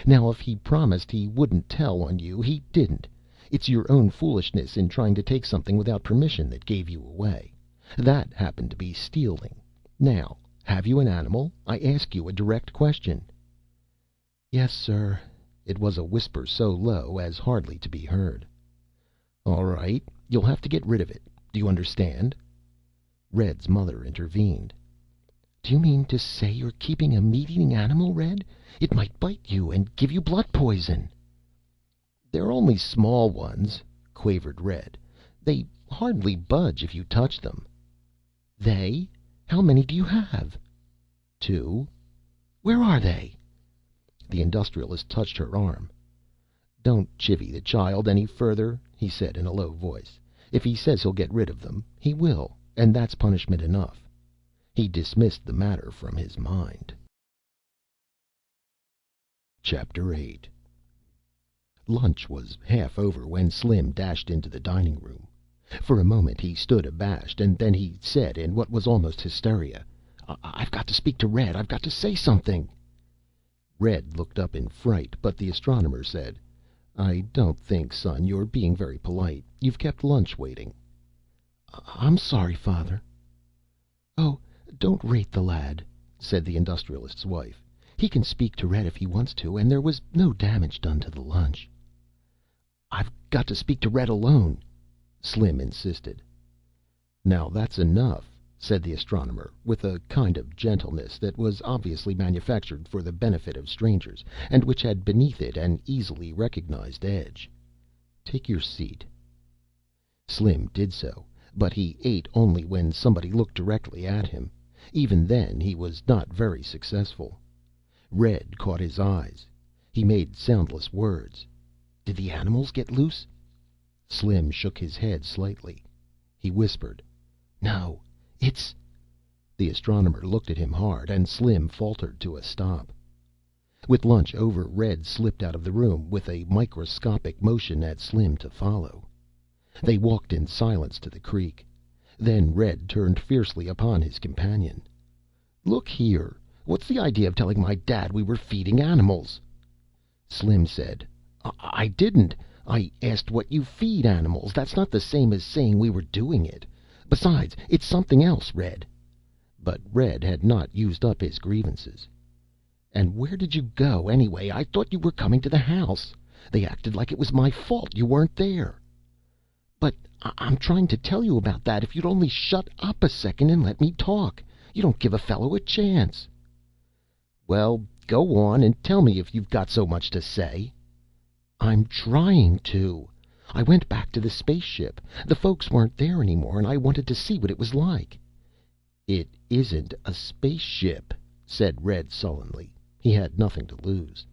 Now, if he promised he wouldn't tell on you, he didn't. It's your own foolishness in trying to take something without permission that gave you away. That happened to be stealing. Now, have you an animal? I ask you a direct question." "Yes, sir." It was a whisper so low as hardly to be heard. "All right. You'll have to get rid of it. Do you understand?" Red's mother intervened. "Do you mean to say you're keeping a meat-eating animal, Red? It might bite you and give you blood poison." "They're only small ones," quavered Red. "They hardly budge if you touch them." "They? How many do you have?" "Two." "Where are they?" The Industrialist touched her arm. "Don't chivvy the child any further," he said in a low voice. "If he says he'll get rid of them, he will, and that's punishment enough." He dismissed the matter from his mind. Chapter 8. Lunch was half over when Slim dashed into the dining room. For a moment he stood abashed, and then he said in what was almost hysteria, "I've got to speak to Red. I've got to say something." Red looked up in fright, but the astronomer said, "I don't think, son, you're being very polite. You've kept lunch waiting." "I'm sorry, Father." "Oh, don't rate the lad," said the Industrialist's wife. "He can speak to Red if he wants to, and there was no damage done to the lunch." "I've got to speak to Red alone," Slim insisted. "Now that's enough," said the astronomer, with a kind of gentleness that was obviously manufactured for the benefit of strangers, and which had beneath it an easily recognized edge. "Take your seat." Slim did so, but he ate only when somebody looked directly at him. Even then he was not very successful. Red caught his eyes. He made soundless words. "Did the animals get loose?" Slim shook his head slightly. He whispered, "No. It's—" The astronomer looked at him hard, and Slim faltered to a stop. With lunch over, Red slipped out of the room, with a microscopic motion at Slim to follow. They walked in silence to the creek. Then Red turned fiercely upon his companion. "Look here, what's the idea of telling my dad we were feeding animals?" Slim said, I didn't. I asked what you feed animals. That's not the same as saying we were doing it. Besides, it's something else, Red." But Red had not used up his grievances. "And where did you go, anyway? I thought you were coming to the house. They acted like it was my fault you weren't there." "But I'm trying to tell you about that. If you'd only shut up a second and let me talk. You don't give a fellow a chance." "Well, go on and tell me if you've got so much to say." "I'm trying to. I went back to the spaceship. The folks weren't there anymore, and I wanted to see what it was like." "It isn't a spaceship," said Red sullenly. He had nothing to lose.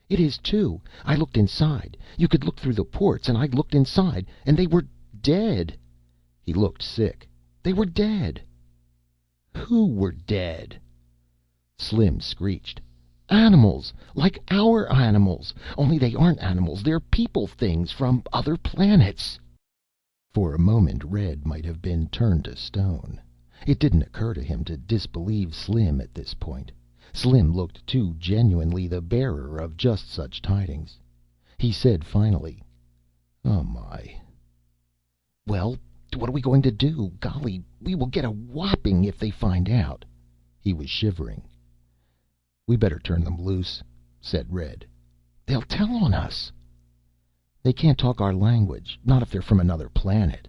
"It is, too. I looked inside. You could look through the ports, and I looked inside, and they were dead." He looked sick. "They were dead." "Who were dead?" Slim screeched. "Animals, like our animals. Only they aren't animals. They're people things from other planets." For a moment Red might have been turned to stone. It didn't occur to him to disbelieve Slim at this point. Slim looked too genuinely the bearer of just such tidings. He said finally, "Oh my." "Well, what are we going to do? Golly, we will get a whopping if they find out." He was shivering. "We better turn them loose," said Red. "They'll tell on us." "They can't talk our language, not if they're from another planet."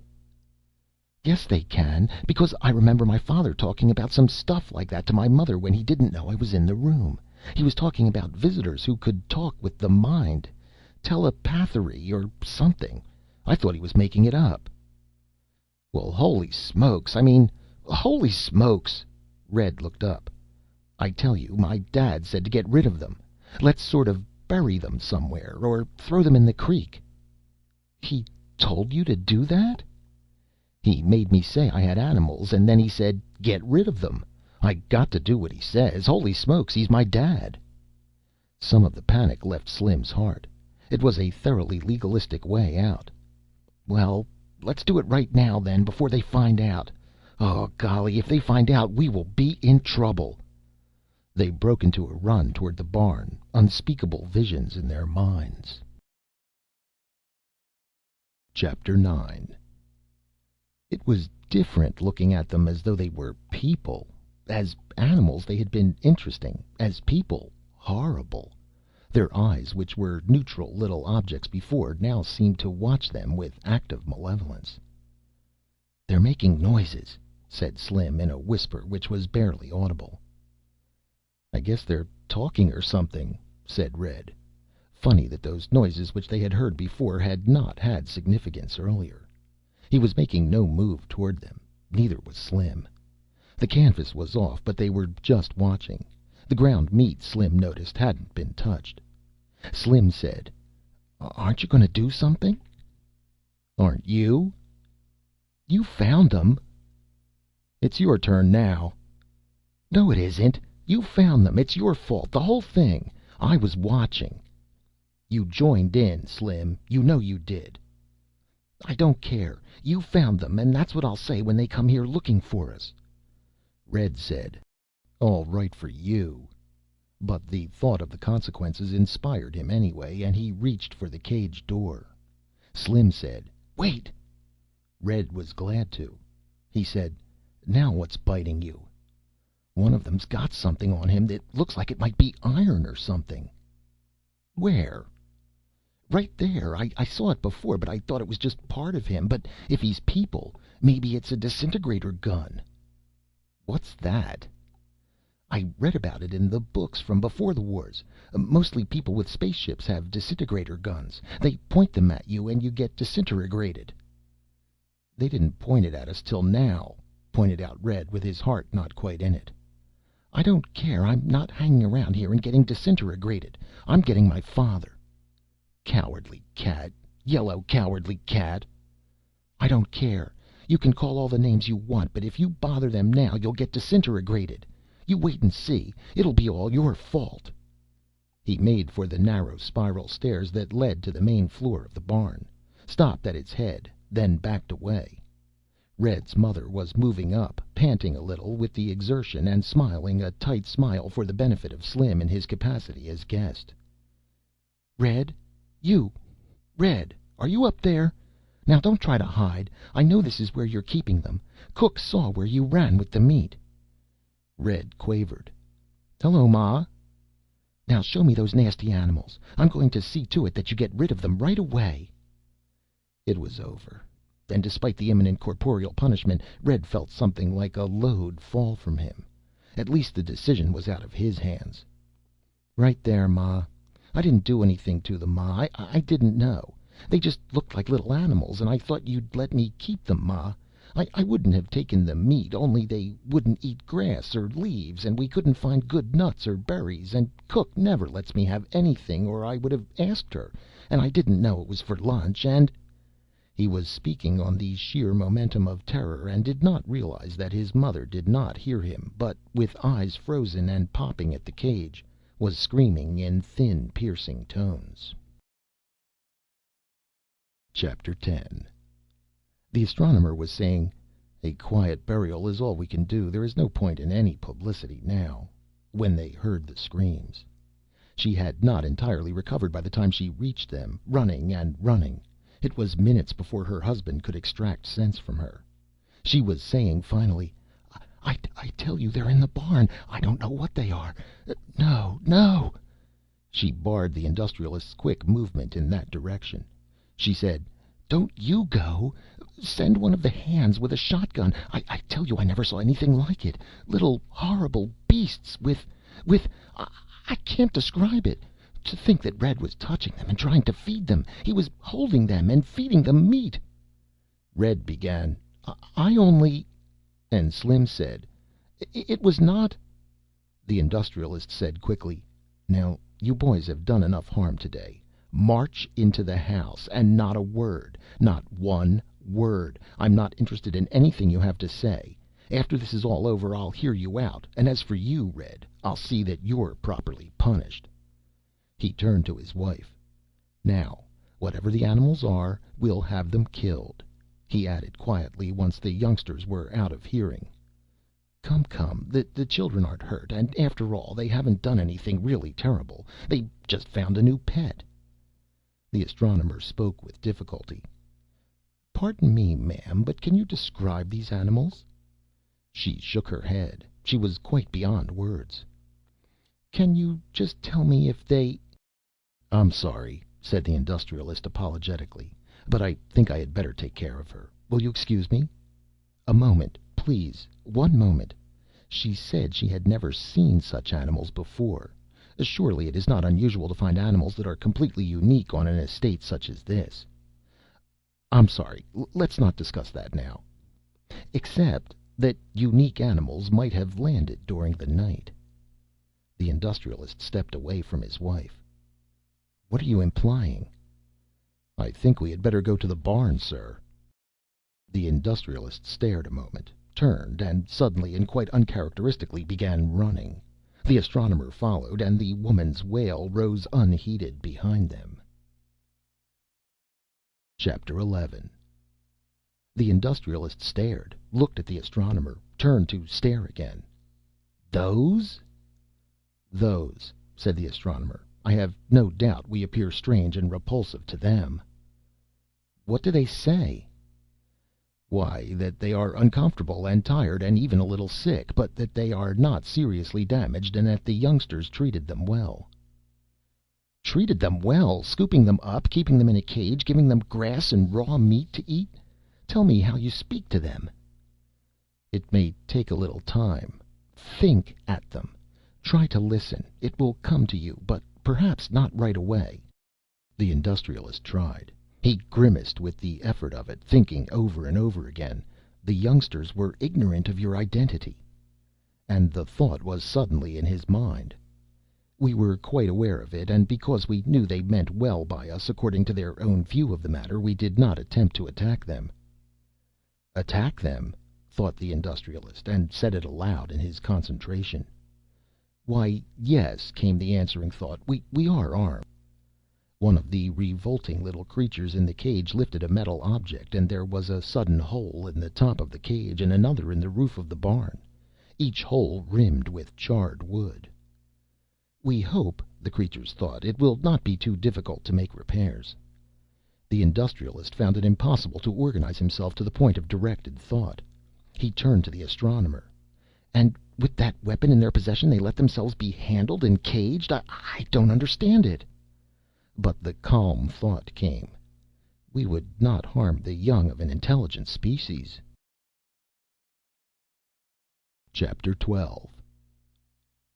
"Yes, they can, because I remember my father talking about some stuff like that to my mother when he didn't know I was in the room. He was talking about visitors who could talk with the mind. Telepathery or something. I thought he was making it up." "Well, holy smokes, holy smokes." Red looked up. "I tell you, my dad said to get rid of them. Let's sort of bury them somewhere, or throw them in the creek." "He told you to do that?" "He made me say I had animals, and then he said, 'Get rid of them.' I got to do what he says. Holy smokes, he's my dad." Some of the panic left Slim's heart. It was a thoroughly legalistic way out. "Well, let's do it right now, then, before they find out. Oh, golly, if they find out, we will be in trouble." They broke into a run toward the barn, unspeakable visions in their minds. Chapter 9. It was different looking at them as though they were people. As animals they had been interesting, as people horrible. Their eyes, which were neutral little objects before, now seemed to watch them with active malevolence. "They're making noises," said Slim in a whisper which was barely audible. "I guess they're talking or something," said Red. Funny that those noises which they had heard before had not had significance earlier. He was making no move toward them. Neither was Slim. The canvas was off, but they were just watching. The ground meat, Slim noticed, hadn't been touched. Slim said, "Aren't you going to do something?" "Aren't you?" "You found them." "It's your turn now." "No, it isn't. You found them. It's your fault, the whole thing. I was watching." "You joined in, Slim. You know you did." "I don't care. You found them, and that's what I'll say when they come here looking for us." Red said, "All right for you." But the thought of the consequences inspired him anyway, and he reached for the cage door. Slim said, "Wait." Red was glad to. He said, "Now what's biting you?" "One of them's got something on him that looks like it might be iron or something." "Where?" "Right there. I saw it before, but I thought it was just part of him. But if he's people, maybe it's a disintegrator gun." "What's that?" "I read about it in the books from before the wars. Mostly people with spaceships have disintegrator guns. They point them at you and you get disintegrated." "They didn't point it at us till now," pointed out Red, with his heart not quite in it. "I don't care. I'm not hanging around here and getting disintegrated. I'm getting my father." "Cowardly cat. Yellow cowardly cat." "I don't care. You can call all the names you want, but if you bother them now you'll get disintegrated. You wait and see. It'll be all your fault." He made for the narrow spiral stairs that led to the main floor of the barn, stopped at its head, then backed away. Red's mother was moving up, panting a little with the exertion and smiling a tight smile for the benefit of Slim in his capacity as guest. "Red? You, Red, are you up there? Now don't try to hide. I know this is where you're keeping them. Cook saw where you ran with the meat." Red quavered. "Hello, Ma." "Now show me those nasty animals. I'm going to see to it that you get rid of them right away." It was over, and despite the imminent corporeal punishment, Red felt something like a load fall from him. At least the decision was out of his hands. "Right there, Ma. I didn't do anything to them, Ma. I didn't know. They just looked like little animals, and I thought you'd let me keep them, Ma. I wouldn't have taken the meat, only they wouldn't eat grass or leaves, and we couldn't find good nuts or berries, and Cook never lets me have anything, or I would have asked her, and I didn't know it was for lunch, and—" He was speaking on the sheer momentum of terror, and did not realize that his mother did not hear him, but, with eyes frozen and popping at the cage, was screaming in thin, piercing tones. Chapter 10. The astronomer was saying, "A quiet burial is all we can do. There is no point in any publicity now," when they heard the screams. She had not entirely recovered by the time she reached them, running and running. It was minutes before her husband could extract sense from her. She was saying finally, I tell you they're in the barn. I don't know what they are. No, no." She barred the industrialist's quick movement in that direction. She said, "Don't you go. Send one of the hands with a shotgun. I tell you I never saw anything like it. Little horrible beasts with I can't describe it. To think that Red was touching them and trying to feed them. He was holding them and feeding them meat." Red began, I only—" And Slim said, It was not—" The industrialist said quickly, "Now, you boys have done enough harm today. March into the house, and not a word. Not one word. I'm not interested in anything you have to say. After this is all over, I'll hear you out, and as for you, Red, I'll see that you're properly punished." He turned to his wife. "Now, whatever the animals are, we'll have them killed," he added quietly once the youngsters were out of hearing. Come, the children aren't hurt, and after all, they haven't done anything really terrible. They just found a new pet." The astronomer spoke with difficulty. Pardon me, ma'am, but can you describe these animals?" She shook her head. She was quite beyond words. "Can you just tell me if they—" "I'm sorry," said the Industrialist apologetically, "but I think I had better take care of her. Will you excuse me?" "A moment, please. One moment. She said she had never seen such animals before. Surely it is not unusual to find animals that are completely unique on an estate such as this." "I'm sorry. Let's not discuss that now." "Except that unique animals might have landed during the night." The Industrialist stepped away from his wife. "What are you implying?" "I think we had better go to the barn, sir." The Industrialist stared a moment, turned, and suddenly and quite uncharacteristically began running. The Astronomer followed, and the woman's wail rose unheeded behind them. Chapter 11. The Industrialist stared, looked at the Astronomer, turned to stare again. "Those?" "Those," said the Astronomer. "I have no doubt we appear strange and repulsive to them." "What do they say?" "Why, that they are uncomfortable and tired and even a little sick, but that they are not seriously damaged, and that the youngsters treated them well." "Treated them well? Scooping them up, keeping them in a cage, giving them grass and raw meat to eat? Tell me how you speak to them." "It may take a little time. Think at them. Try to listen. It will come to you, but perhaps not right away." The Industrialist tried. He grimaced with the effort of it, thinking over and over again, "The youngsters were ignorant of your identity." And the thought was suddenly in his mind. "We were quite aware of it, and because we knew they meant well by us according to their own view of the matter, we did not attempt to attack them." "Attack them?" thought the Industrialist, and said it aloud in his concentration. "Why, yes," came the answering thought, we are armed." One of the revolting little creatures in the cage lifted a metal object, and there was a sudden hole in the top of the cage and another in the roof of the barn, each hole rimmed with charred wood. "We hope," the creatures thought, "it will not be too difficult to make repairs." The Industrialist found it impossible to organize himself to the point of directed thought. He turned to the Astronomer. "And with that weapon in their possession they let themselves be handled and caged? I don't understand it." But the calm thought came, "We would not harm the young of an intelligent species." Chapter 12.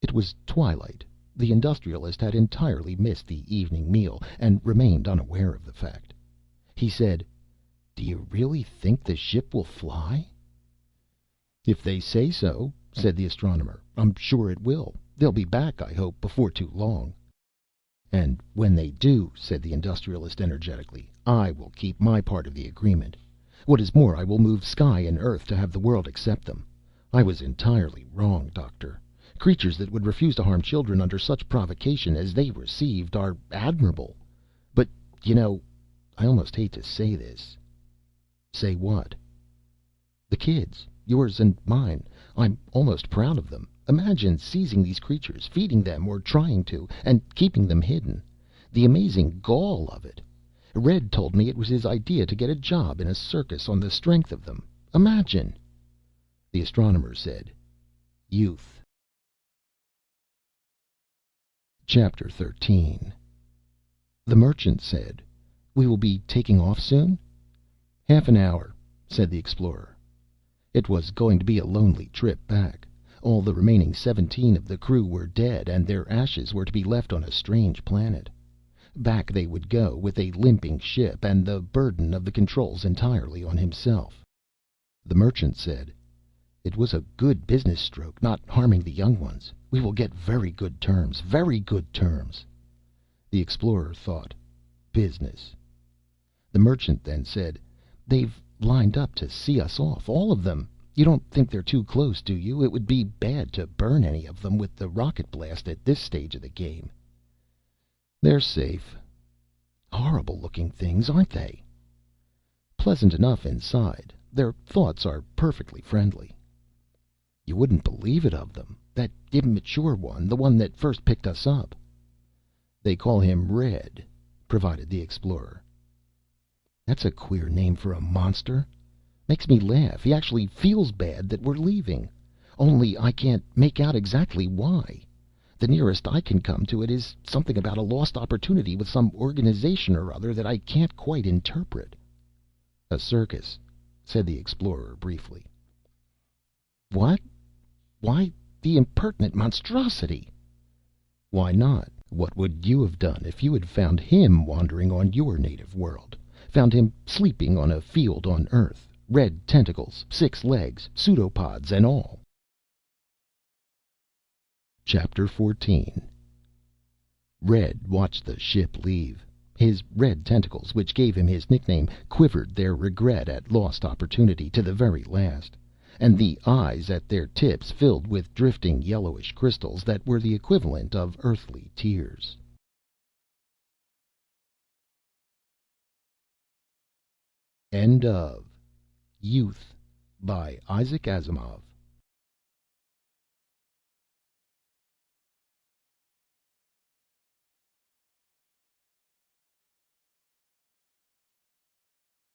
It was twilight. The Industrialist had entirely missed the evening meal, and remained unaware of the fact. He said, "Do you really think the ship will fly?" "If they say so," said the Astronomer, "I'm sure it will. They'll be back, I hope, before too long." "And when they do," said the Industrialist energetically, "I will keep my part of the agreement. What is more, I will move sky and earth to have the world accept them. I was entirely wrong, Doctor. Creatures that would refuse to harm children under such provocation as they received are admirable. But, you know, I almost hate to say this." "Say what?" "The kids, yours and mine. I'm almost proud of them. Imagine seizing these creatures, feeding them, or trying to, and keeping them hidden. The amazing gall of it. Red told me it was his idea to get a job in a circus on the strength of them. Imagine." The Astronomer said, "Youth." Chapter 13. The Merchant said, "We will be taking off soon?" "Half an hour," said the Explorer. It was going to be a lonely trip back. All the remaining 17 of the crew were dead, and their ashes were to be left on a strange planet. Back they would go with a limping ship, and the burden of the controls entirely on himself. The Merchant said, "It was a good business stroke, not harming the young ones. We will get very good terms, very good terms." The Explorer thought, "Business." The Merchant then said, "They've lined up to see us off, all of them. You don't think they're too close, do you? It would be bad to burn any of them with the rocket blast at this stage of the game." "They're safe." "Horrible looking things, aren't they?" "Pleasant enough inside. Their thoughts are perfectly friendly." "You wouldn't believe it of them. That immature one, the one that first picked us up." "They call him Red," provided the Explorer. That's a queer name for a monster. Makes me laugh. He actually feels bad that we're leaving. Only I can't make out exactly why. The nearest I can come to it is something about a lost opportunity with some organization or other that I can't quite interpret." "A circus," said the Explorer briefly. "What? Why the impertinent monstrosity?" "Why not? What would you have done if you had found him wandering on your native world? Found him sleeping on a field on Earth, red tentacles, 6 legs, pseudopods and all?" Chapter 14. Red watched the ship leave. His red tentacles, which gave him his nickname, quivered their regret at lost opportunity to the very last, and the eyes at their tips filled with drifting yellowish crystals that were the equivalent of earthly tears. End of Youth by Isaac Asimov.